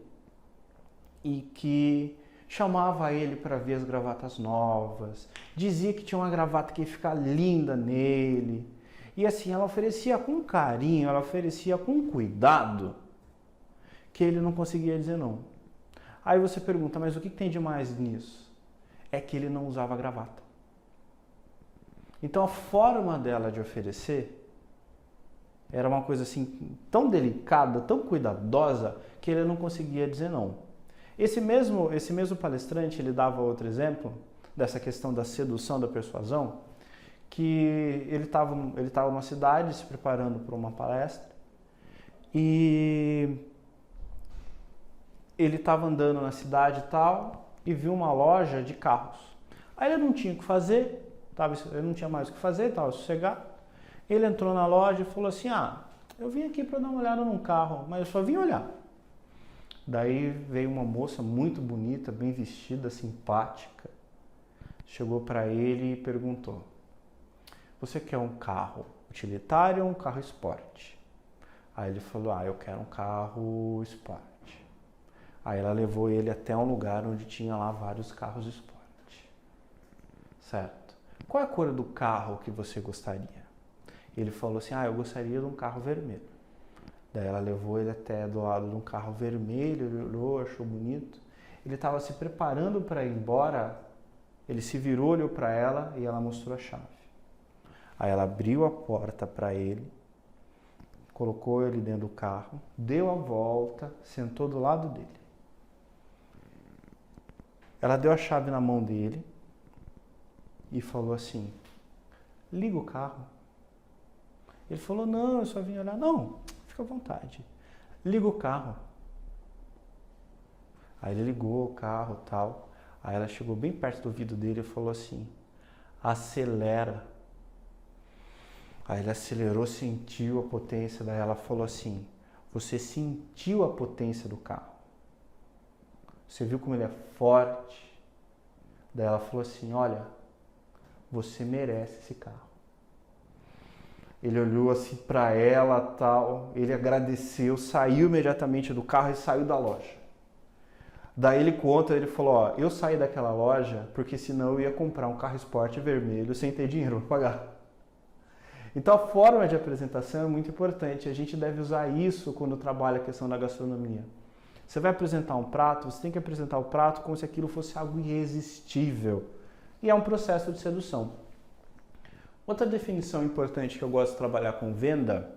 e que chamava ele para ver as gravatas novas, dizia que tinha uma gravata que ia ficar linda nele. E assim, ela oferecia com carinho, ela oferecia com cuidado, que ele não conseguia dizer não. Aí você pergunta, mas o que tem de mais nisso? É que ele não usava gravata. Então a forma dela de oferecer era uma coisa assim tão delicada, tão cuidadosa, que ele não conseguia dizer não. Esse mesmo palestrante, ele dava outro exemplo dessa questão da sedução, da persuasão, que ele estava numa cidade se preparando para uma palestra e ele estava andando na cidade e tal e viu uma loja de carros. Aí ele não tinha o que fazer, ele não tinha mais o que fazer, estava sossegado. Ele entrou na loja e falou assim, eu vim aqui para dar uma olhada num carro, mas eu só vim olhar. Daí veio uma moça muito bonita, bem vestida, simpática, chegou para ele e perguntou, você quer um carro utilitário ou um carro esporte? Aí ele falou, eu quero um carro esporte. Aí ela levou ele até um lugar onde tinha lá vários carros esporte. Certo? Qual é a cor do carro que você gostaria? Ele falou assim, eu gostaria de um carro vermelho. Daí ela levou ele até do lado de um carro vermelho, ele olhou, achou bonito. Ele estava se preparando para ir embora, ele se virou, olhou para ela e ela mostrou a chave. Aí ela abriu a porta para ele, colocou ele dentro do carro, deu a volta, sentou do lado dele. Ela deu a chave na mão dele e falou assim, liga o carro. Ele falou, não, eu só vim olhar. Não, fica à vontade. Liga o carro. Aí ele ligou o carro e tal. Aí ela chegou bem perto do ouvido dele e falou assim, acelera. Aí ele acelerou, sentiu a potência. Daí ela falou assim, você sentiu a potência do carro? Você viu como ele é forte? Daí ela falou assim, olha, você merece esse carro. Ele olhou assim para ela, tal, ele agradeceu, saiu imediatamente do carro e saiu da loja. Daí ele conta, ele falou, eu saí daquela loja porque senão eu ia comprar um carro esporte vermelho sem ter dinheiro para pagar. Então a forma de apresentação é muito importante, a gente deve usar isso quando trabalha a questão da gastronomia. Você vai apresentar um prato, você tem que apresentar o prato como se aquilo fosse algo irresistível. E é um processo de sedução. Outra definição importante que eu gosto de trabalhar com venda,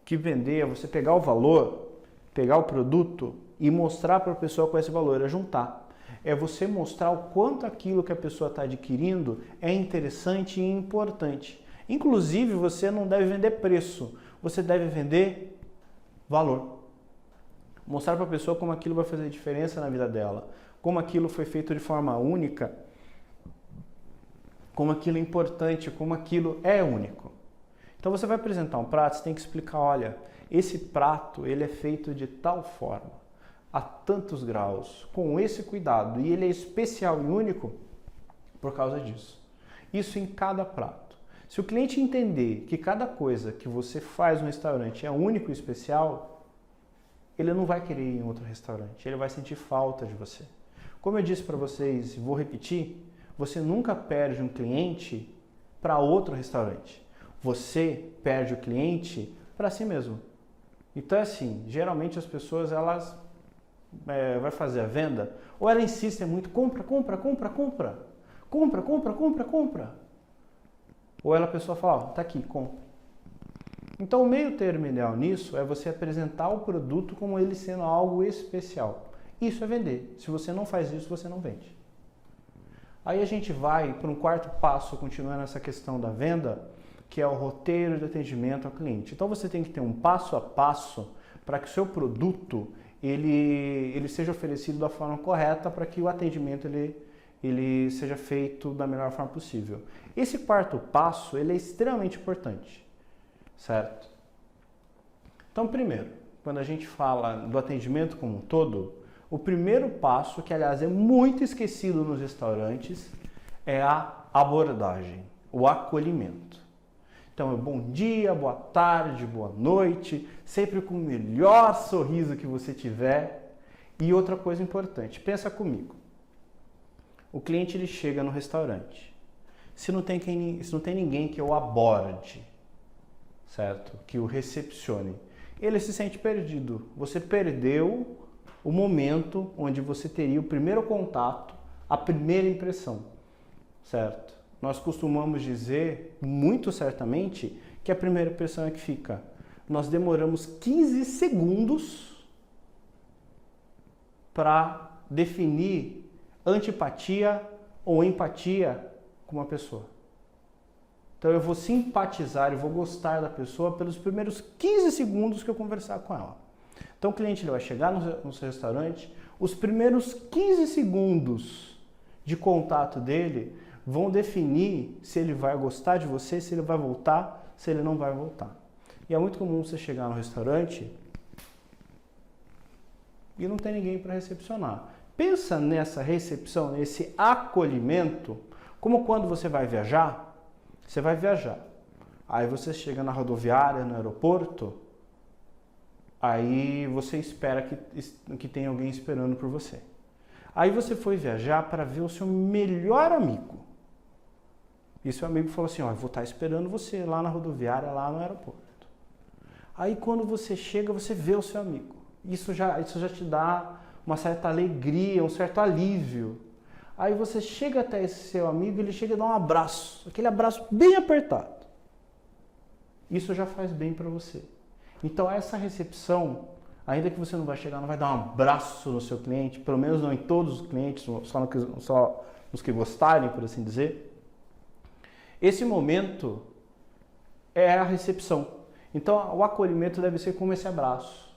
que vender é você pegar o valor, pegar o produto e mostrar para a pessoa qual é esse valor, é juntar. É você mostrar o quanto aquilo que a pessoa está adquirindo é interessante e importante. Inclusive, você não deve vender preço, você deve vender valor. Mostrar para a pessoa como aquilo vai fazer diferença na vida dela, como aquilo foi feito de forma única, como aquilo é importante, como aquilo é único. Então você vai apresentar um prato, você tem que explicar, olha, esse prato ele é feito de tal forma, a tantos graus, com esse cuidado, e ele é especial e único por causa disso. Isso em cada prato. Se o cliente entender que cada coisa que você faz no restaurante é único e especial, ele não vai querer ir em outro restaurante, ele vai sentir falta de você. Como eu disse para vocês, vou repetir, você nunca perde um cliente para outro restaurante. Você perde o cliente para si mesmo. Então é assim, geralmente as pessoas elas vai fazer a venda, ou ela insiste muito, compra, compra, compra, compra, compra, compra, compra, compra. Ou ela a pessoa fala, ó, tá aqui, compra. Então o meio termo ideal nisso é você apresentar o produto como ele sendo algo especial. Isso é vender. Se você não faz isso, você não vende. Aí a gente vai para um quarto passo, continuando essa questão da venda, que é o roteiro de atendimento ao cliente. Então você tem que ter um passo a passo para que o seu produto ele seja oferecido da forma correta para que o atendimento ele seja feito da melhor forma possível. Esse quarto passo ele é extremamente importante, certo? Então primeiro, quando a gente fala do atendimento como um todo, o primeiro passo, que aliás é muito esquecido nos restaurantes, é a abordagem, o acolhimento. Então, bom dia, boa tarde, boa noite, sempre com o melhor sorriso que você tiver. E outra coisa importante, pensa comigo. O cliente ele chega no restaurante. Se não tem ninguém que o aborde, certo? Que o recepcione, ele se sente perdido. Você perdeu o momento onde você teria o primeiro contato, a primeira impressão, certo? Nós costumamos dizer, muito certamente, que a primeira impressão é que fica. Nós demoramos 15 segundos para definir antipatia ou empatia com uma pessoa. Então eu vou simpatizar, eu vou gostar da pessoa pelos primeiros 15 segundos que eu conversar com ela. Então o cliente ele vai chegar no seu restaurante, os primeiros 15 segundos de contato dele vão definir se ele vai gostar de você, se ele vai voltar, se ele não vai voltar. E é muito comum você chegar no restaurante e não tem ninguém para recepcionar. Pensa nessa recepção, nesse acolhimento, como quando você vai viajar. Você vai viajar, aí você chega na rodoviária, no aeroporto, aí você espera que tem alguém esperando por você. Aí você foi viajar para ver o seu melhor amigo. E seu amigo falou assim, ó, eu vou estar esperando você lá na rodoviária, lá no aeroporto. Aí quando você chega, você vê o seu amigo. Isso já te dá uma certa alegria, um certo alívio. Aí você chega até esse seu amigo, ele chega a dar um abraço, aquele abraço bem apertado. Isso já faz bem para você. Então essa recepção, ainda que você não vai chegar, não vai dar um abraço no seu cliente, pelo menos não em todos os clientes, só nos que gostarem, por assim dizer. Esse momento é a recepção. Então o acolhimento deve ser como esse abraço.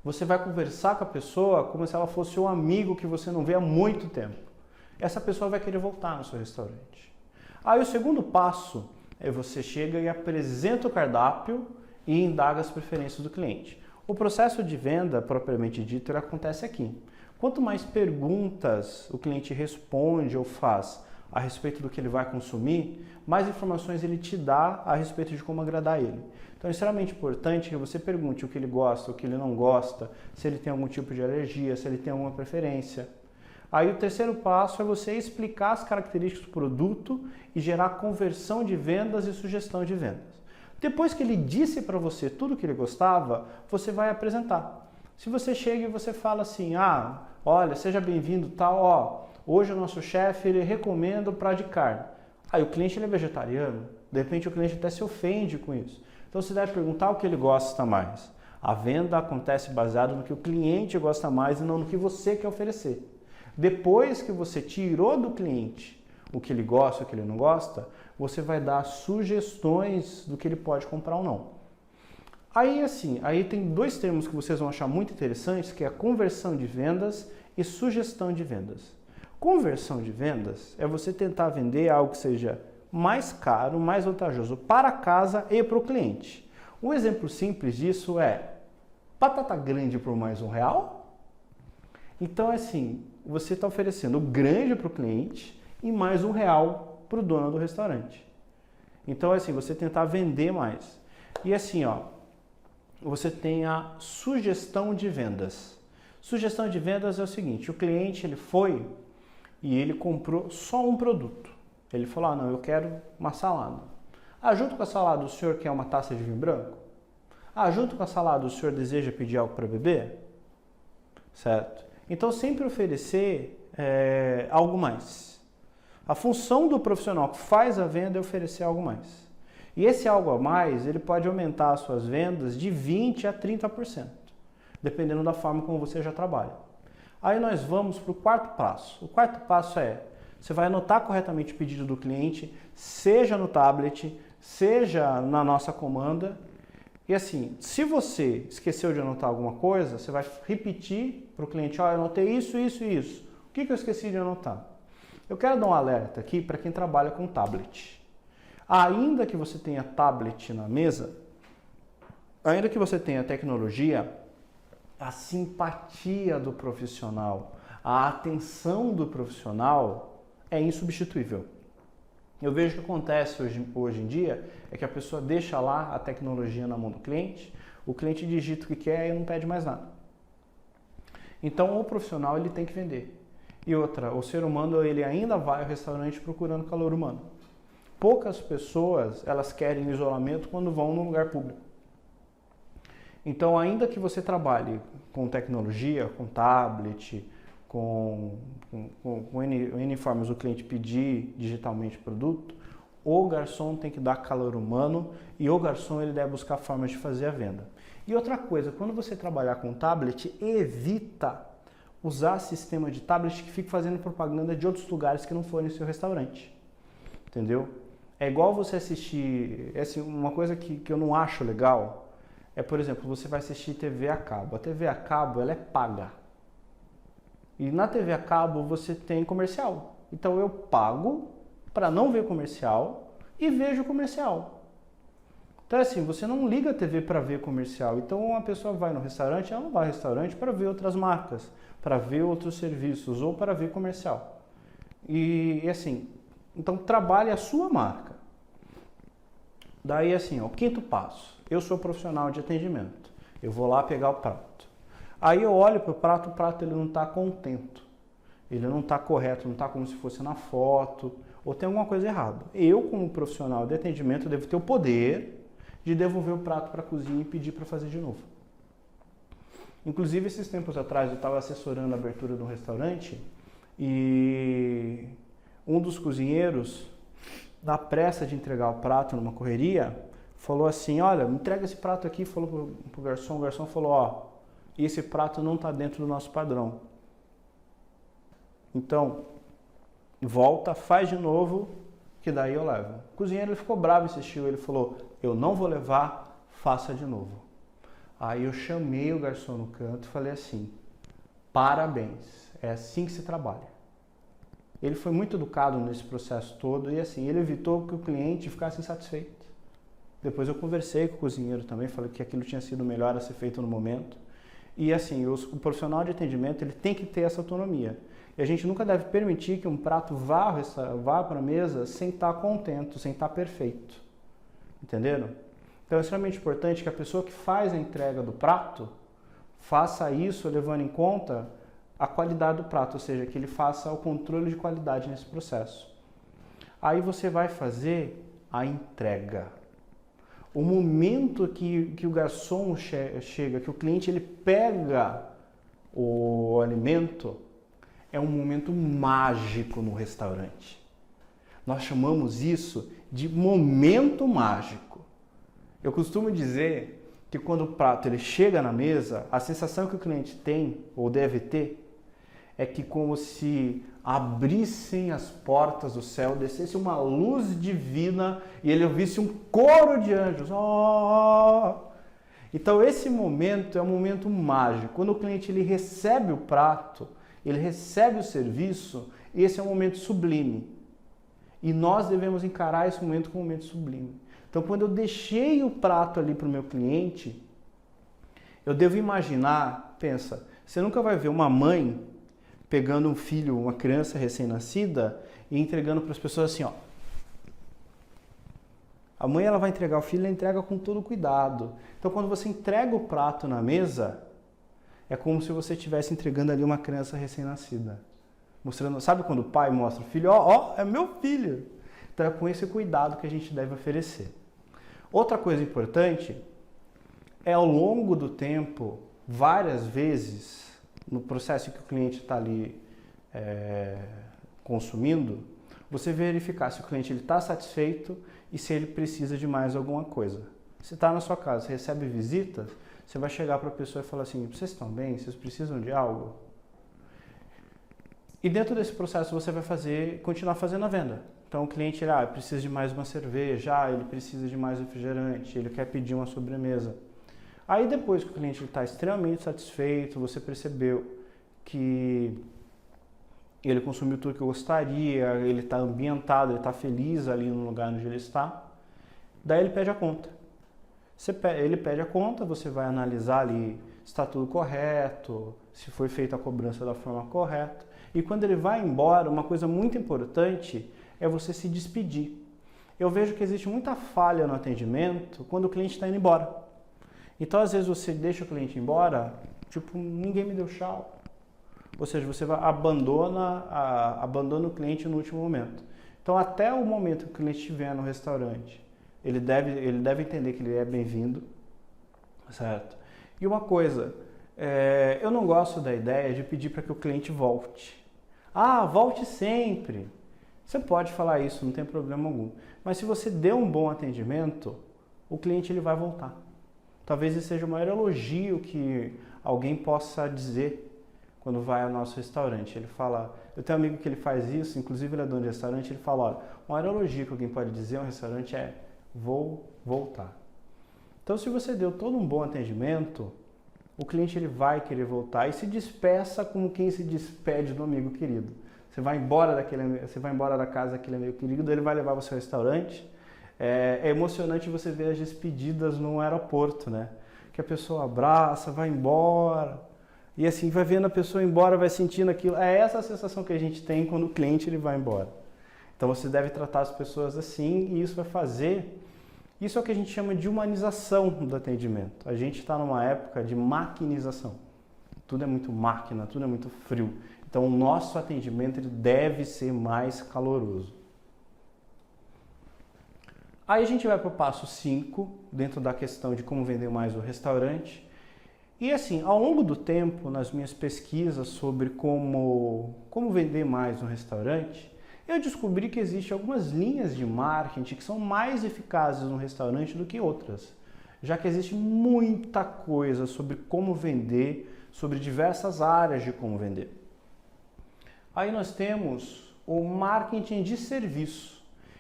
Você vai conversar com a pessoa como se ela fosse um amigo que você não vê há muito tempo. Essa pessoa vai querer voltar no seu restaurante. Aí o segundo passo é você chega e apresenta o cardápio e indaga as preferências do cliente. O processo de venda, propriamente dito, ele acontece aqui. Quanto mais perguntas o cliente responde ou faz a respeito do que ele vai consumir, mais informações ele te dá a respeito de como agradar ele. Então é extremamente importante que você pergunte o que ele gosta, o que ele não gosta, se ele tem algum tipo de alergia, se ele tem alguma preferência. Aí o terceiro passo é você explicar as características do produto e gerar conversão de vendas e sugestão de vendas. Depois que ele disse para você tudo o que ele gostava, você vai apresentar. Se você chega e você fala assim, olha, seja bem-vindo, tal, ó, hoje o nosso chefe ele recomenda o prato de carne. Aí o cliente ele é vegetariano, de repente o cliente até se ofende com isso. Então você deve perguntar o que ele gosta mais. A venda acontece baseada no que o cliente gosta mais e não no que você quer oferecer. Depois que você tirou do cliente o que ele gosta, o que ele não gosta, você vai dar sugestões do que ele pode comprar ou não. Aí assim, aí tem dois termos que vocês vão achar muito interessantes, que é a conversão de vendas e sugestão de vendas. Conversão de vendas é você tentar vender algo que seja mais caro, mais vantajoso para a casa e para o cliente. Um exemplo simples disso é batata grande por mais R$1. Então, assim, você está oferecendo o grande para o cliente e mais R$1 para o dono do restaurante. Então, assim, você tentar vender mais. E assim, ó, você tem a sugestão de vendas. Sugestão de vendas é o seguinte, o cliente ele foi e ele comprou só um produto. Ele falou, não, eu quero uma salada. Junto com a salada o senhor quer uma taça de vinho branco? Junto com a salada o senhor deseja pedir algo para beber? Certo? Então, sempre oferecer algo mais. A função do profissional que faz a venda é oferecer algo mais. E esse algo a mais, ele pode aumentar as suas vendas de 20% a 30%, dependendo da forma como você já trabalha. Aí nós vamos para o quarto passo. O quarto passo é, você vai anotar corretamente o pedido do cliente, seja no tablet, seja na nossa comanda. E assim, se você esqueceu de anotar alguma coisa, você vai repetir para o cliente, eu anotei isso, isso e isso. O que eu esqueci de anotar? Eu quero dar um alerta aqui para quem trabalha com tablet. Ainda que você tenha tablet na mesa, ainda que você tenha tecnologia, a simpatia do profissional, a atenção do profissional é insubstituível. Eu vejo que acontece hoje em dia é que a pessoa deixa lá a tecnologia na mão do cliente, o cliente digita o que quer e não pede mais nada. Então o profissional ele tem que vender. E outra, o ser humano ele ainda vai ao restaurante procurando calor humano. Poucas pessoas elas querem isolamento quando vão num lugar público. Então ainda que você trabalhe com tecnologia, com tablet, com N formas do cliente pedir digitalmente o produto, o garçom tem que dar calor humano e o garçom ele deve buscar formas de fazer a venda. E outra coisa, quando você trabalhar com tablet, evita usar sistema de tablet que fique fazendo propaganda de outros lugares que não forem seu restaurante. Entendeu? É igual você assistir, assim, uma coisa que eu não acho legal, é, por exemplo, você vai assistir TV a cabo. A TV a cabo, ela é paga. E na TV a cabo você tem comercial. Então eu pago para não ver comercial e vejo comercial. Então assim, você não liga a TV para ver comercial. Então uma pessoa vai no restaurante, ela não vai ao restaurante para ver outras marcas, para ver outros serviços ou para ver comercial. E assim, então trabalhe a sua marca. Daí assim, o quinto passo. Eu sou profissional de atendimento. Eu vou lá pegar o prato. Aí eu olho para o prato ele não está contento. Ele não está correto, não está como se fosse na foto, ou tem alguma coisa errada. Eu, como profissional de atendimento, devo ter o poder de devolver o prato para a cozinha e pedir para fazer de novo. Inclusive, esses tempos atrás, eu estava assessorando a abertura de um restaurante e um dos cozinheiros, na pressa de entregar o prato numa correria, falou assim, olha, me entrega esse prato aqui, falou pro garçom, o garçom falou, ó, esse prato não está dentro do nosso padrão. Então, volta, faz de novo, que daí eu levo. O cozinheiro ele ficou bravo, insistiu, ele falou, eu não vou levar, faça de novo. Aí eu chamei o garçom no canto e falei assim, parabéns, é assim que se trabalha. Ele foi muito educado nesse processo todo e assim, ele evitou que o cliente ficasse insatisfeito. Depois eu conversei com o cozinheiro também, falei que aquilo tinha sido melhor a ser feito no momento. E assim, o profissional de atendimento ele tem que ter essa autonomia. E a gente nunca deve permitir que um prato vá para a mesa sem estar contento, sem estar perfeito. Entenderam? Então é extremamente importante que a pessoa que faz a entrega do prato faça isso levando em conta a qualidade do prato, ou seja, que ele faça o controle de qualidade nesse processo. Aí você vai fazer a entrega. O momento que o garçom chega, que o cliente ele pega o alimento, é um momento mágico no restaurante. Nós chamamos isso de momento mágico. Eu costumo dizer que quando o prato ele chega na mesa, a sensação que o cliente tem, ou deve ter, é que como se abrissem as portas do céu, descesse uma luz divina e ele ouvisse um coro de anjos. Oh! Então esse momento é um momento mágico. Quando o cliente ele recebe o prato, ele recebe o serviço, esse é um momento sublime. E nós devemos encarar esse momento como um momento sublime. Então quando eu deixei o prato ali para o meu cliente, eu devo imaginar, pensa, você nunca vai ver uma mãe pegando um filho, uma criança recém-nascida e entregando para as pessoas assim, ó. A mãe ela vai entregar o filho, ela entrega com todo cuidado. Então quando você entrega o prato na mesa, é como se você estivesse entregando ali uma criança recém-nascida. Mostrando, sabe quando o pai mostra o filho, ó, é meu filho. Então é com esse cuidado que a gente deve oferecer. Outra coisa importante é ao longo do tempo, várias vezes, no processo que o cliente está ali consumindo, você verificar se o cliente está satisfeito e se ele precisa de mais alguma coisa. Você está na sua casa, você recebe visitas, você vai chegar para a pessoa e falar assim, vocês estão bem? Vocês precisam de algo? E dentro desse processo você vai continuar fazendo a venda. Então o cliente precisa de mais uma cerveja, ele precisa de mais refrigerante, ele quer pedir uma sobremesa. Aí depois que o cliente está extremamente satisfeito, você percebeu que ele consumiu tudo que eu gostaria, ele está ambientado, ele está feliz ali no lugar onde ele está, daí ele pede a conta. Ele pede a conta, você vai analisar ali se está tudo correto, se foi feita a cobrança da forma correta. E quando ele vai embora, uma coisa muito importante é você se despedir. Eu vejo que existe muita falha no atendimento quando o cliente está indo embora. Então, às vezes, você deixa o cliente embora, tipo, ninguém me deu tchau. Ou seja, você abandona o cliente no último momento. Então, até o momento que o cliente estiver no restaurante, ele deve entender que ele é bem-vindo, certo? E uma coisa, eu não gosto da ideia de pedir para que o cliente volte. Volte sempre. Você pode falar isso, não tem problema algum. Mas se você deu um bom atendimento, o cliente ele vai voltar. Talvez esse seja o maior elogio que alguém possa dizer quando vai ao nosso restaurante. Ele fala, eu tenho um amigo que ele faz isso, inclusive ele é dono de restaurante, ele fala, olha, o maior elogio que alguém pode dizer a um restaurante é, vou voltar. Então se você deu todo um bom atendimento, o cliente ele vai querer voltar e se despeça como quem se despede do amigo querido. Você vai embora da casa daquele amigo querido, ele vai levar você ao restaurante. É emocionante você ver as despedidas no aeroporto, né? Que a pessoa abraça, vai embora. E assim, vai vendo a pessoa embora, vai sentindo aquilo. É essa a sensação que a gente tem quando o cliente ele vai embora. Então você deve tratar as pessoas assim e isso vai fazer... Isso é o que a gente chama de humanização do atendimento. A gente está numa época de maquinização. Tudo é muito máquina, tudo é muito frio. Então o nosso atendimento ele deve ser mais caloroso. Aí a gente vai para o passo 5, dentro da questão de como vender mais o restaurante. E assim, ao longo do tempo, nas minhas pesquisas sobre como vender mais no restaurante, eu descobri que existem algumas linhas de marketing que são mais eficazes no restaurante do que outras, já que existe muita coisa sobre como vender, sobre diversas áreas de como vender. Aí nós temos o marketing de serviço.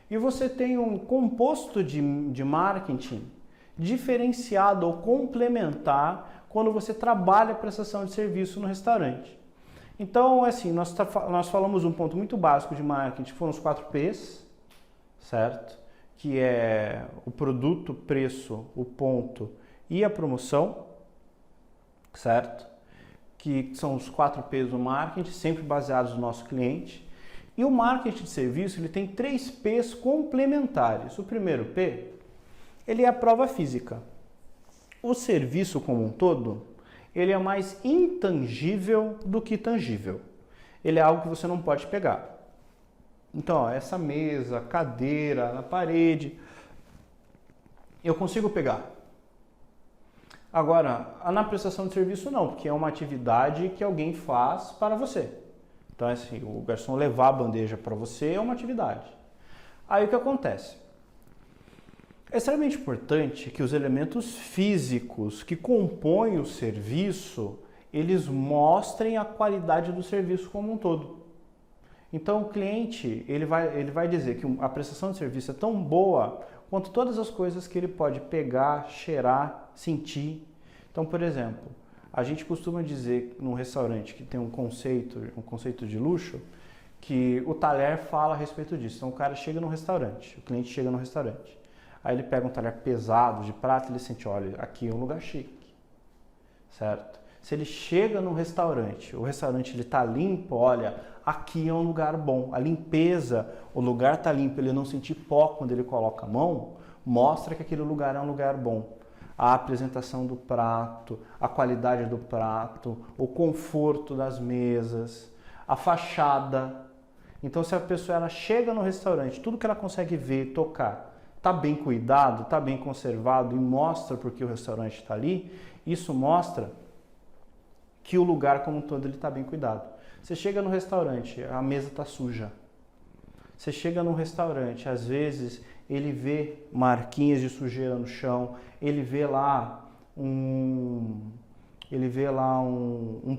E você tem um composto de marketing diferenciado ou complementar quando você trabalha a prestação de serviço no restaurante. Então, assim, nós falamos um ponto muito básico de marketing, que foram os 4 P's, certo? Que é o produto, preço, o ponto e a promoção, certo? Que são os 4 P's do marketing, sempre baseados no nosso cliente. E o marketing de serviço ele tem 3 P's complementares. O primeiro P, ele é a prova física. O serviço como um todo, ele é mais intangível do que tangível. Ele é algo que você não pode pegar. Então, ó, essa mesa, cadeira, na parede, eu consigo pegar. Agora, na prestação de serviço não, porque é uma atividade que alguém faz para você. Então, assim, o garçom levar a bandeja para você é uma atividade. Aí o que acontece? É extremamente importante que os elementos físicos que compõem o serviço, eles mostrem a qualidade do serviço como um todo. Então o cliente ele vai dizer que a prestação de serviço é tão boa quanto todas as coisas que ele pode pegar, cheirar, sentir. Então, por exemplo, a gente costuma dizer num restaurante que tem um conceito de luxo, que o talher fala a respeito disso. Então o cara chega no restaurante, o cliente chega no restaurante, aí ele pega um talher pesado de prata e ele sente, olha, aqui é um lugar chique, certo? Se ele chega no restaurante, o restaurante ele tá limpo, olha, aqui é um lugar bom. A limpeza, o lugar tá limpo, ele não sentir pó quando ele coloca a mão, mostra que aquele lugar é um lugar bom. A apresentação do prato, a qualidade do prato, o conforto das mesas, a fachada. Então, se a pessoa ela chega no restaurante, tudo que ela consegue ver, tocar, está bem cuidado, está bem conservado e mostra porque o restaurante está ali, isso mostra que o lugar como um todo está bem cuidado. Você chega no restaurante, a mesa está suja. Você chega no restaurante, às vezes ele vê marquinhas de sujeira no chão, ele vê lá um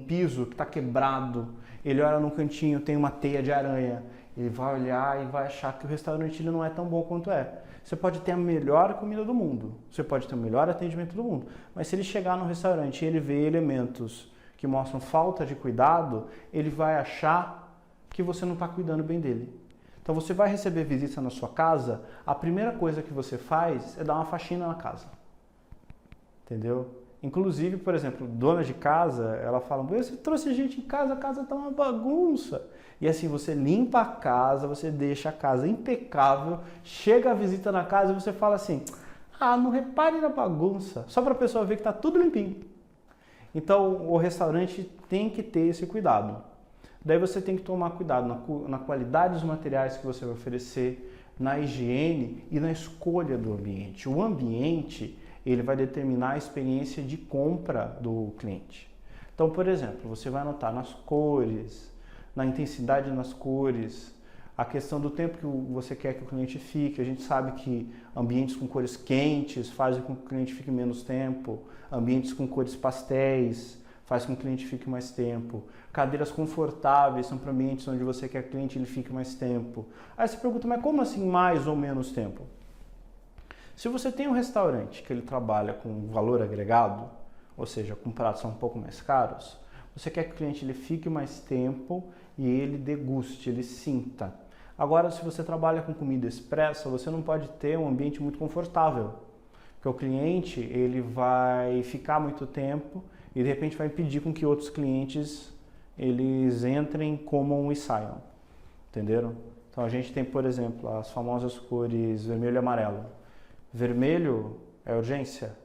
piso que está quebrado, ele olha no cantinho, tem uma teia de aranha, ele vai olhar e vai achar que o restaurante ele não é tão bom quanto é. Você pode ter a melhor comida do mundo, você pode ter o melhor atendimento do mundo, mas se ele chegar no restaurante e ele vê elementos que mostram falta de cuidado, ele vai achar que você não está cuidando bem dele. Então você vai receber visita na sua casa, a primeira coisa que você faz é dar uma faxina na casa. Entendeu? Inclusive, por exemplo, dona de casa, ela fala, você trouxe gente em casa, a casa está uma bagunça. E assim, você limpa a casa, você deixa a casa impecável, chega a visita na casa e você fala assim, não repare na bagunça, só para a pessoa ver que está tudo limpinho. Então, o restaurante tem que ter esse cuidado. Daí você tem que tomar cuidado na qualidade dos materiais que você vai oferecer, na higiene e na escolha do ambiente. O ambiente, ele vai determinar a experiência de compra do cliente. Então, por exemplo, você vai notar nas cores, na intensidade nas cores, a questão do tempo que você quer que o cliente fique. A gente sabe que ambientes com cores quentes fazem com que o cliente fique menos tempo, ambientes com cores pastéis faz com que o cliente fique mais tempo, cadeiras confortáveis são para ambientes onde você quer que o cliente ele fique mais tempo. Aí você pergunta, mas como assim mais ou menos tempo? Se você tem um restaurante que ele trabalha com valor agregado, ou seja, com pratos são um pouco mais caros, você quer que o cliente ele fique mais tempo e ele deguste, ele sinta. Agora, se você trabalha com comida expressa, você não pode ter um ambiente muito confortável, porque o cliente ele vai ficar muito tempo e de repente vai impedir com que outros clientes eles entrem, comam e saiam, entenderam? Então a gente tem, por exemplo, as famosas cores vermelho e amarelo. Vermelho é urgência,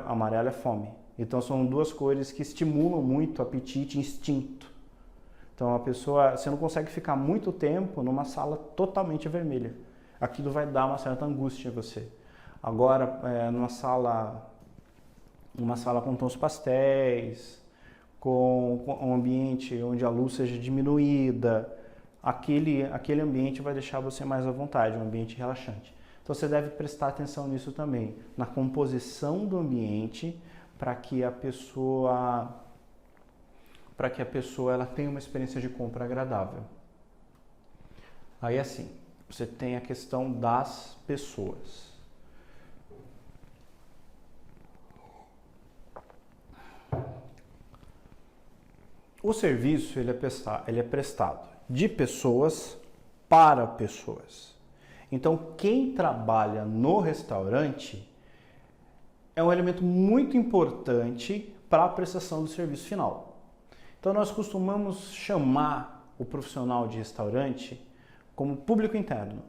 amarelo é fome. Então são duas cores que estimulam muito o apetite e instinto. Então a pessoa, você não consegue ficar muito tempo numa sala totalmente vermelha. Aquilo vai dar uma certa angústia em você. Agora, numa sala com tons pastéis, com um ambiente onde a luz seja diminuída, aquele ambiente vai deixar você mais à vontade, um ambiente relaxante. Então você deve prestar atenção nisso também, na composição do ambiente, para que a pessoa ela tenha uma experiência de compra agradável. Aí assim, você tem a questão das pessoas. O serviço ele é prestado de pessoas para pessoas. Então, quem trabalha no restaurante é um elemento muito importante para a prestação do serviço final. Então, nós costumamos chamar o profissional de restaurante como público interno.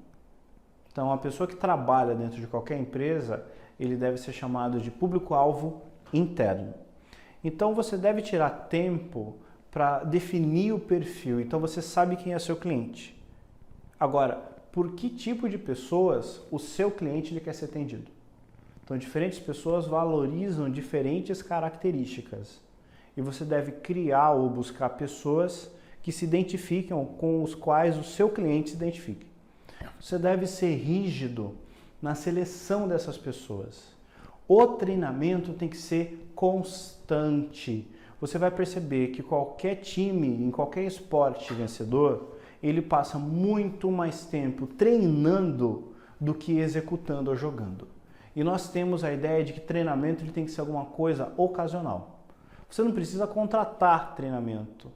Então, a pessoa que trabalha dentro de qualquer empresa, ele deve ser chamado de público-alvo interno. Então, você deve tirar tempo para definir o perfil. Então, você sabe quem é seu cliente. Agora, por que tipo de pessoas o seu cliente ele quer ser atendido? Então, diferentes pessoas valorizam diferentes características. E você deve criar ou buscar pessoas que se identificam com os quais o seu cliente se identifica. Você deve ser rígido na seleção dessas pessoas. O treinamento tem que ser constante. Você vai perceber que qualquer time, em qualquer esporte vencedor, ele passa muito mais tempo treinando do que executando ou jogando. E nós temos a ideia de que treinamento ele tem que ser alguma coisa ocasional. Você não precisa contratar treinamento.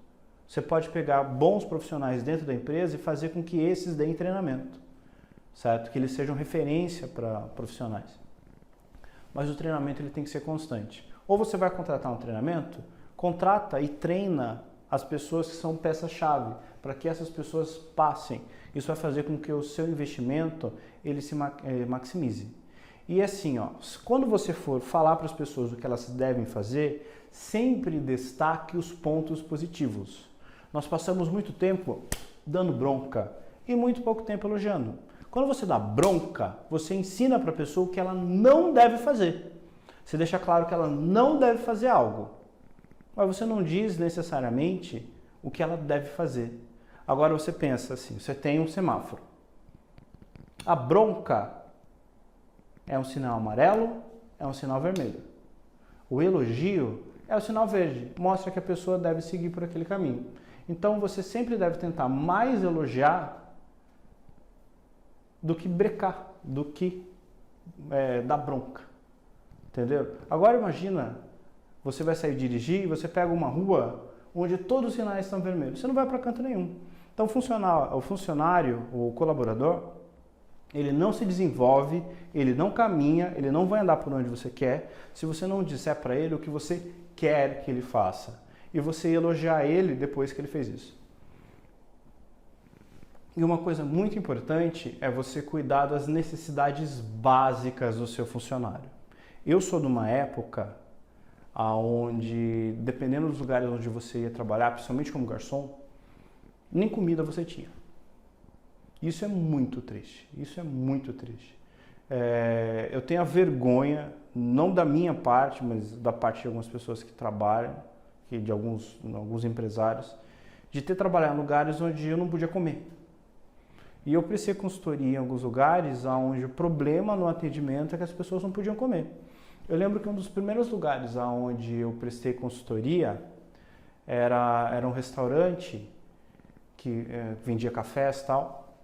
Você pode pegar bons profissionais dentro da empresa e fazer com que esses deem treinamento, certo? Que eles sejam referência para profissionais. Mas o treinamento ele tem que ser constante. Ou você vai contratar um treinamento, contrata e treina as pessoas que são peça-chave, para que essas pessoas passem. Isso vai fazer com que o seu investimento ele se maximize. E assim, ó, quando você for falar para as pessoas o que elas devem fazer, sempre destaque os pontos positivos. Nós passamos muito tempo dando bronca e muito pouco tempo elogiando. Quando você dá bronca, você ensina para a pessoa o que ela não deve fazer. Você deixa claro que ela não deve fazer algo, mas você não diz necessariamente o que ela deve fazer. Agora você pensa assim, você tem um semáforo. A bronca é um sinal amarelo, é um sinal vermelho. O elogio é o sinal verde, mostra que a pessoa deve seguir por aquele caminho. Então você sempre deve tentar mais elogiar do que brecar, do que dar bronca. Entendeu? Agora imagina, você vai sair dirigir e você pega uma rua onde todos os sinais estão vermelhos. Você não vai para canto nenhum. Então o funcionário, o colaborador, ele não se desenvolve, ele não caminha, ele não vai andar por onde você quer, se você não disser para ele o que você quer que ele faça. E você elogiar ele depois que ele fez isso. E uma coisa muito importante é você cuidar das necessidades básicas do seu funcionário. Eu sou de uma época onde, dependendo dos lugares onde você ia trabalhar, principalmente como garçom, nem comida você tinha. Isso é muito triste, isso é muito triste. Eu tenho a vergonha, não da minha parte, mas da parte de algumas pessoas que trabalham, de alguns empresários, de ter trabalhado em lugares onde eu não podia comer. E eu prestei consultoria em alguns lugares onde o problema no atendimento é que as pessoas não podiam comer. Eu lembro que um dos primeiros lugares onde eu prestei consultoria era um restaurante que vendia cafés e tal.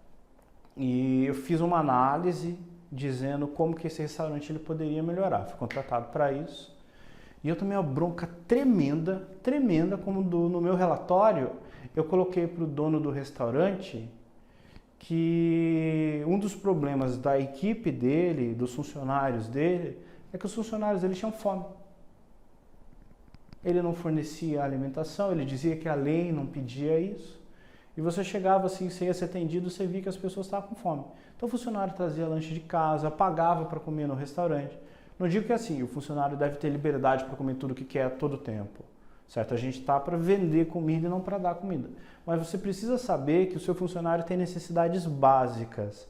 E eu fiz uma análise dizendo como que esse restaurante ele poderia melhorar. Fui contratado para isso. E eu tomei uma bronca tremenda, tremenda, como no meu relatório eu coloquei para o dono do restaurante que um dos problemas da equipe dele, dos funcionários dele, é que os funcionários dele tinham fome. Ele não fornecia alimentação, ele dizia que a lei não pedia isso. E você chegava assim, você ia ser atendido, você via que as pessoas estavam com fome. Então o funcionário trazia lanche de casa, pagava para comer no restaurante. Não digo que assim, o funcionário deve ter liberdade para comer tudo o que quer a todo tempo. Certo? A gente está para vender comida e não para dar comida. Mas você precisa saber que o seu funcionário tem necessidades básicas.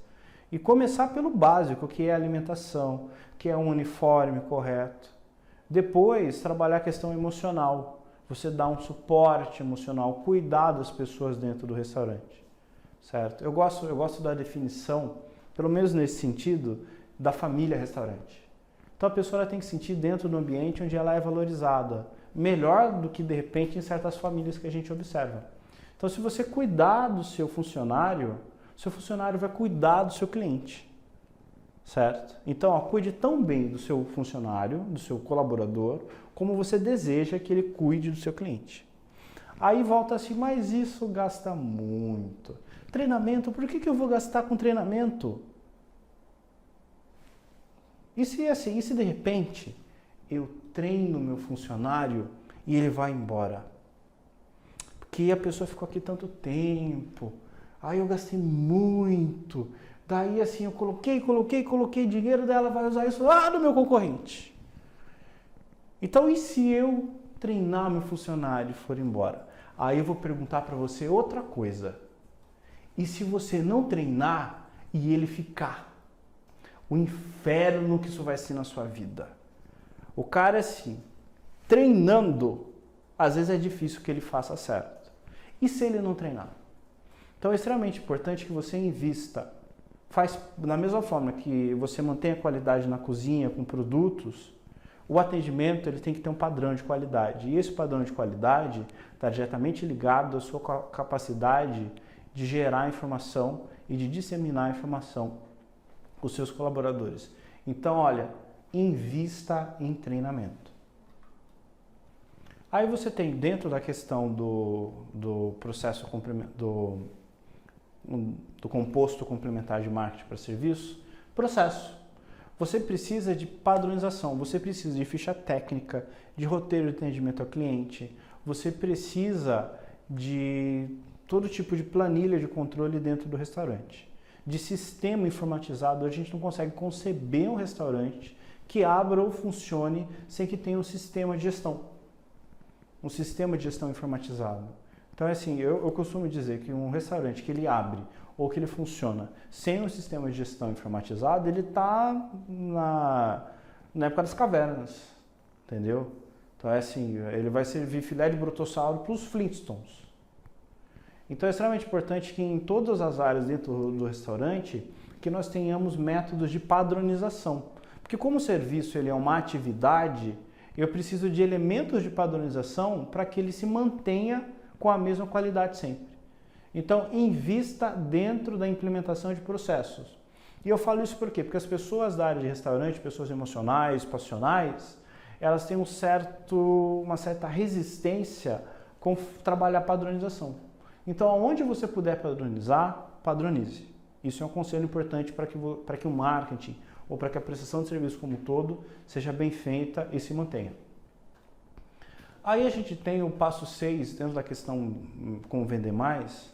E começar pelo básico, que é a alimentação, que é um uniforme correto. Depois, trabalhar a questão emocional. Você dá um suporte emocional, cuidar das pessoas dentro do restaurante. Certo? Eu gosto da definição, pelo menos nesse sentido, da família restaurante. Então a pessoa tem que sentir dentro do ambiente onde ela é valorizada. Melhor do que, de repente, em certas famílias que a gente observa. Então, se você cuidar do seu funcionário vai cuidar do seu cliente, certo? Então, cuide tão bem do seu funcionário, do seu colaborador, como você deseja que ele cuide do seu cliente. Aí volta assim, mas isso gasta muito. Treinamento, por que eu vou gastar com treinamento? E se de repente eu treino meu funcionário e ele vai embora? Porque a pessoa ficou aqui tanto tempo, aí eu gastei muito, daí assim eu coloquei dinheiro dela, vai usar isso lá no meu concorrente. Então e se eu treinar meu funcionário e for embora? Aí eu vou perguntar para você outra coisa. E se você não treinar e ele ficar? O inferno que isso vai ser na sua vida. O cara assim, treinando, às vezes é difícil que ele faça certo. E se ele não treinar? Então é extremamente importante que você invista faz da mesma forma que você mantém a qualidade na cozinha com produtos, o atendimento ele tem que ter um padrão de qualidade. E esse padrão de qualidade está diretamente ligado à sua capacidade de gerar informação e de disseminar informação com os seus colaboradores. Então, olha, invista em treinamento. Aí você tem dentro da questão do processo do composto complementar de marketing para serviço, processo. Você precisa de padronização, você precisa de ficha técnica, de roteiro de atendimento ao cliente, você precisa de todo tipo de planilha de controle dentro do restaurante, de sistema informatizado. A gente não consegue conceber um restaurante que abra ou funcione sem que tenha um sistema de gestão informatizado. Então, assim, eu costumo dizer que um restaurante que ele abre ou que ele funciona sem um sistema de gestão informatizado, ele está na época das cavernas, entendeu? Então, é assim, ele vai servir filé de brontossauro para os Flintstones. Então, é extremamente importante que em todas as áreas dentro do restaurante, que nós tenhamos métodos de padronização. Porque como o serviço ele é uma atividade, eu preciso de elementos de padronização para que ele se mantenha com a mesma qualidade sempre. Então, invista dentro da implementação de processos. E eu falo isso por quê? Porque as pessoas da área de restaurante, pessoas emocionais, passionais, elas têm uma certa resistência com trabalhar padronização. Então, aonde você puder padronizar, padronize. Isso é um conselho importante para que o marketing ou para que a prestação de serviço como um todo seja bem feita e se mantenha. Aí a gente tem o passo 6, dentro da questão como vender mais,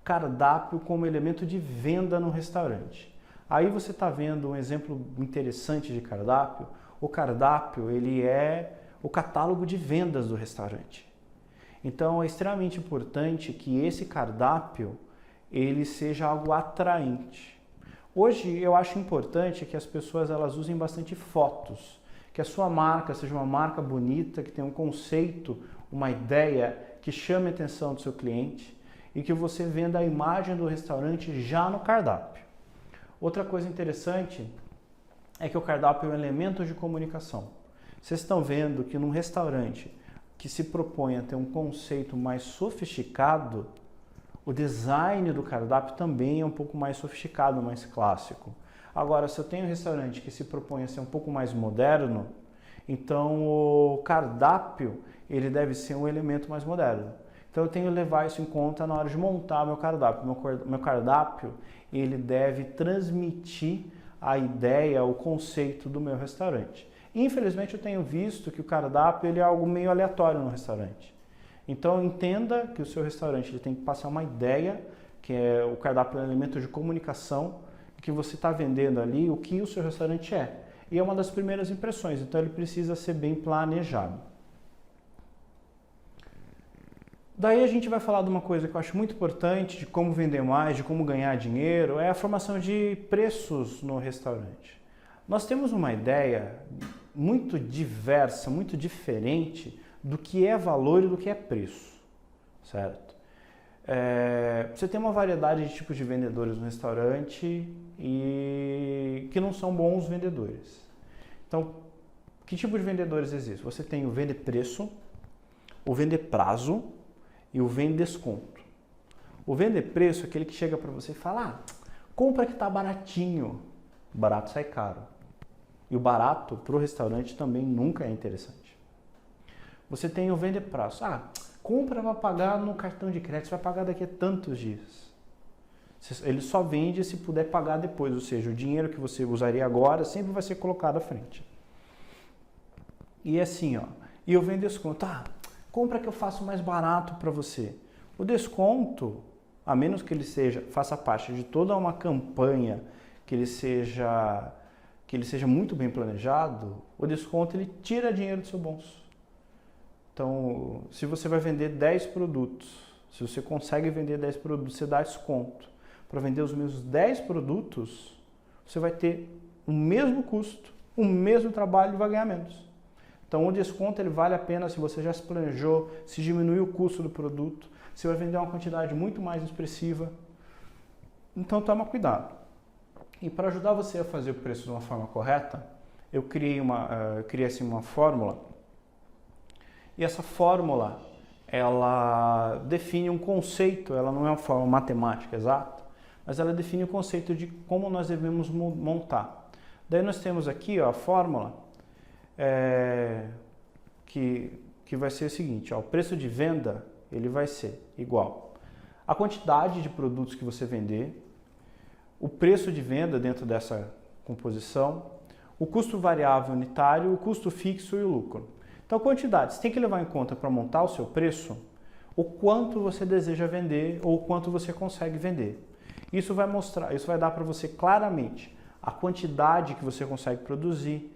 cardápio como elemento de venda no restaurante. Aí você está vendo um exemplo interessante de cardápio. O cardápio ele é o catálogo de vendas do restaurante. Então é extremamente importante que esse cardápio ele seja algo atraente. Hoje eu acho importante que as pessoas elas usem bastante fotos, que a sua marca seja uma marca bonita, que tenha um conceito, uma ideia que chame a atenção do seu cliente e que você venda a imagem do restaurante já no cardápio. Outra coisa interessante é que o cardápio é um elemento de comunicação. Vocês estão vendo que num restaurante que se propõe a ter um conceito mais sofisticado, o design do cardápio também é um pouco mais sofisticado, mais clássico. Agora, se eu tenho um restaurante que se propõe a ser um pouco mais moderno, então o cardápio ele deve ser um elemento mais moderno. Então eu tenho que levar isso em conta na hora de montar meu cardápio. Meu cardápio ele deve transmitir a ideia, o conceito do meu restaurante. Infelizmente eu tenho visto que o cardápio ele é algo meio aleatório no restaurante. Então entenda que o seu restaurante ele tem que passar uma ideia, que é o cardápio é um elemento de comunicação, que você está vendendo ali o que o seu restaurante é. E é uma das primeiras impressões, então ele precisa ser bem planejado. Daí a gente vai falar de uma coisa que eu acho muito importante, de como vender mais, de como ganhar dinheiro, é a formação de preços no restaurante. Nós temos uma ideia muito diversa, muito diferente do que é valor e do que é preço, certo? Você tem uma variedade de tipos de vendedores no restaurante e que não são bons vendedores. Então, que tipo de vendedores existe? Você tem o vender preço, o vender prazo e o vender desconto. O vender preço é aquele que chega para você e fala, compra que tá baratinho. Barato sai caro. E o barato para o restaurante também nunca é interessante. Você tem o vender prazo. Compra para pagar no cartão de crédito, você vai pagar daqui a tantos dias. Ele só vende se puder pagar depois, ou seja, o dinheiro que você usaria agora sempre vai ser colocado à frente. E assim, e o vender desconto. Compra que eu faço mais barato para você. O desconto, a menos que ele faça parte de toda uma campanha, que ele seja muito bem planejado, o desconto ele tira dinheiro do seu bolso. Então, se você vai vender 10 produtos, se você consegue vender 10 produtos, você dá desconto. Para vender os mesmos 10 produtos, você vai ter o mesmo custo, o mesmo trabalho e vai ganhar menos. Então, o desconto ele vale a pena se você já se planejou, se diminuiu o custo do produto, você vai vender uma quantidade muito mais expressiva. Então, toma cuidado. E para ajudar você a fazer o preço de uma forma correta, eu criei assim, uma fórmula. E essa fórmula, ela define um conceito, ela não é uma fórmula matemática exata, mas ela define o conceito de como nós devemos montar. Daí nós temos aqui ó, a fórmula, que vai ser o seguinte, ó, o preço de venda ele vai ser igual à quantidade de produtos que você vender, o preço de venda dentro dessa composição, o custo variável unitário, o custo fixo e o lucro. Então, quantidade, você tem que levar em conta para montar o seu preço o quanto você deseja vender ou o quanto você consegue vender. Isso vai mostrar, isso vai dar para você claramente a quantidade que você consegue produzir.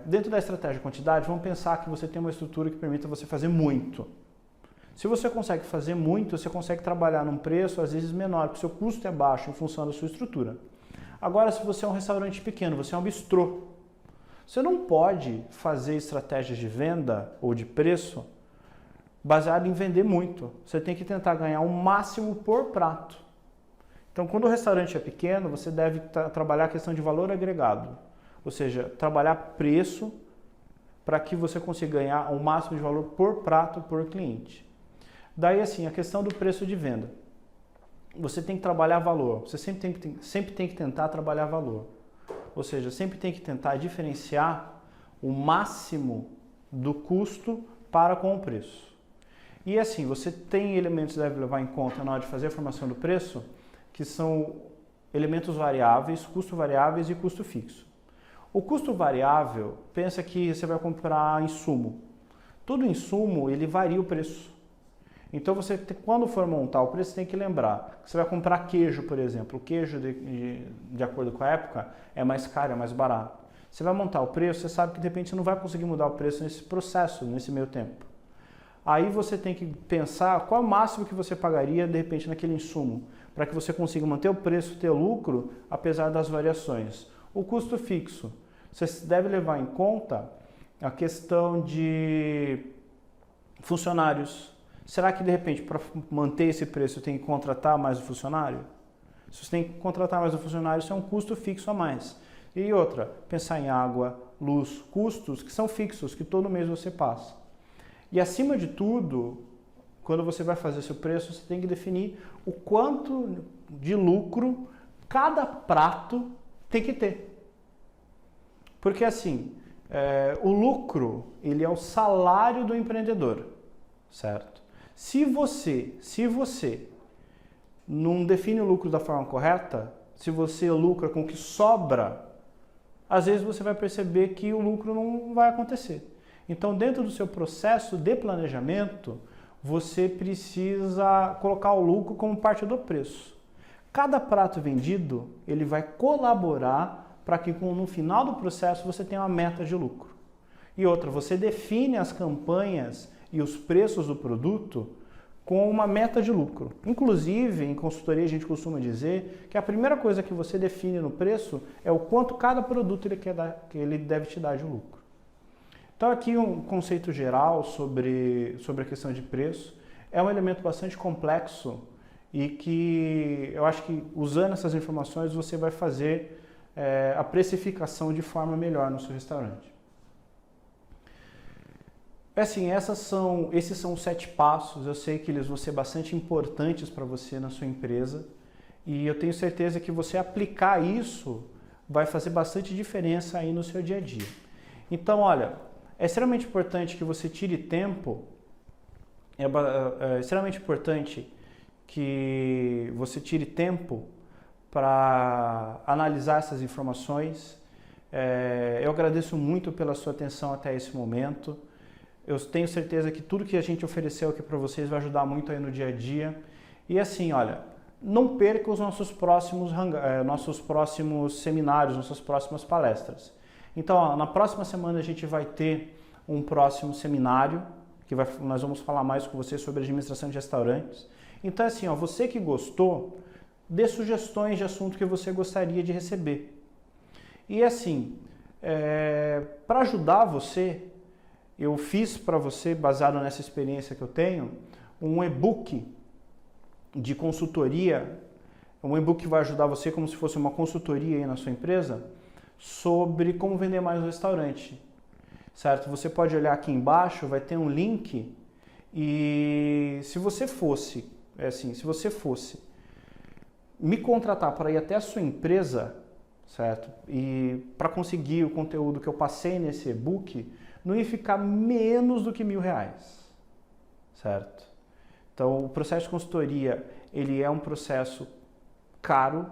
Dentro da estratégia de quantidade, vamos pensar que você tem uma estrutura que permita você fazer muito. Se você consegue fazer muito, você consegue trabalhar num preço às vezes menor, porque o seu custo é baixo em função da sua estrutura. Agora, se você é um restaurante pequeno, você é um bistrô, você não pode fazer estratégias de venda ou de preço baseado em vender muito. Você tem que tentar ganhar o máximo por prato. Então, quando o restaurante é pequeno, você deve trabalhar a questão de valor agregado, ou seja, trabalhar preço para que você consiga ganhar o máximo de valor por prato por cliente. Daí, assim, a questão do preço de venda. Você tem que trabalhar valor, você sempre tem que tentar trabalhar valor. Ou seja, sempre tem que tentar diferenciar o máximo do custo para com o preço. E assim, você tem elementos que deve levar em conta na hora de fazer a formação do preço, que são elementos variáveis, custo variáveis e custo fixo. O custo variável, pensa que você vai comprar insumo. Todo insumo, ele varia o preço. Então, quando for montar o preço, você tem que lembrar que você vai comprar queijo, por exemplo. O queijo, de acordo com a época, é mais caro, é mais barato. Você vai montar o preço, você sabe que de repente você não vai conseguir mudar o preço nesse processo, nesse meio tempo. Aí você tem que pensar qual é o máximo que você pagaria, de repente, naquele insumo, para que você consiga manter o preço, ter o lucro, apesar das variações. O custo fixo, você deve levar em conta a questão de funcionários. Será que, de repente, para manter esse preço, eu tenho que contratar mais um funcionário? Se você tem que contratar mais um funcionário, isso é um custo fixo a mais. E outra, pensar em água, luz, custos que são fixos, que todo mês você passa. E, acima de tudo, quando você vai fazer seu preço, você tem que definir o quanto de lucro cada prato tem que ter. Porque, assim, o lucro, ele é o salário do empreendedor, certo? Se você não define o lucro da forma correta, se você lucra com o que sobra, às vezes você vai perceber que o lucro não vai acontecer. Então, dentro do seu processo de planejamento, você precisa colocar o lucro como parte do preço. Cada prato vendido, ele vai colaborar para que no final do processo você tenha uma meta de lucro. E outra, você define as campanhas e os preços do produto com uma meta de lucro. Inclusive, em consultoria a gente costuma dizer que a primeira coisa que você define no preço é o quanto cada produto ele deve te dar de lucro. Então aqui um conceito geral sobre a questão de preço. É um elemento bastante complexo e que eu acho que usando essas informações você vai fazer a precificação de forma melhor no seu restaurante. Assim, esses são os 7 passos, eu sei que eles vão ser bastante importantes para você na sua empresa e eu tenho certeza que você aplicar isso vai fazer bastante diferença aí no seu dia a dia. Então, olha, é extremamente importante que você tire tempo, é extremamente importante que você tire tempo para analisar essas informações. Eu agradeço muito pela sua atenção até esse momento. Eu tenho certeza que tudo que a gente ofereceu aqui para vocês vai ajudar muito aí no dia a dia. E assim, olha, não perca os nossos próximos seminários, nossas próximas palestras. Então, ó, na próxima semana a gente vai ter um próximo seminário, que nós vamos falar mais com você sobre administração de restaurantes. Então, assim, ó, você que gostou, dê sugestões de assunto que você gostaria de receber. E assim, para ajudar você, eu fiz para você, baseado nessa experiência que eu tenho, um e-book de consultoria É um e-book que vai ajudar você como se fosse uma consultoria aí na sua empresa sobre como vender mais no restaurante, certo? Você pode olhar aqui embaixo, vai ter um link e se você fosse me contratar para ir até a sua empresa, certo? E para conseguir o conteúdo que eu passei nesse e-book, não ia ficar menos do que R$1.000, certo? Então, o processo de consultoria, ele é um processo caro,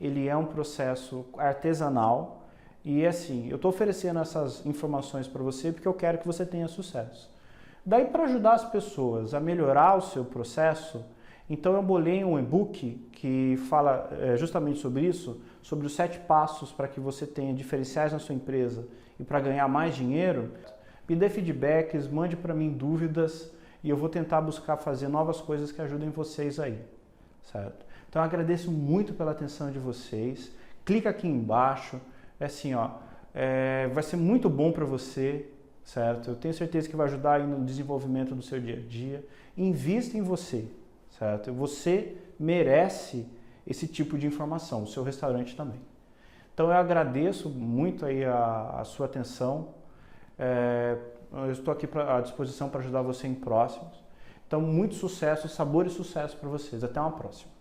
ele é um processo artesanal e assim, eu estou oferecendo essas informações para você porque eu quero que você tenha sucesso. Daí, para ajudar as pessoas a melhorar o seu processo, então eu bolei um e-book que fala justamente sobre isso, sobre os 7 passos para que você tenha diferenciais na sua empresa e para ganhar mais dinheiro. Me dê feedbacks, mande para mim dúvidas e eu vou tentar buscar fazer novas coisas que ajudem vocês aí, certo? Então eu agradeço muito pela atenção de vocês. Clica aqui embaixo, vai ser muito bom para você, certo? Eu tenho certeza que vai ajudar aí no desenvolvimento do seu dia a dia. Invista em você, certo? Você merece esse tipo de informação, o seu restaurante também. Então eu agradeço muito aí a sua atenção. Eu estou aqui à disposição para ajudar você em próximos. Então muito sucesso, sabor e sucesso para vocês. Até uma próxima.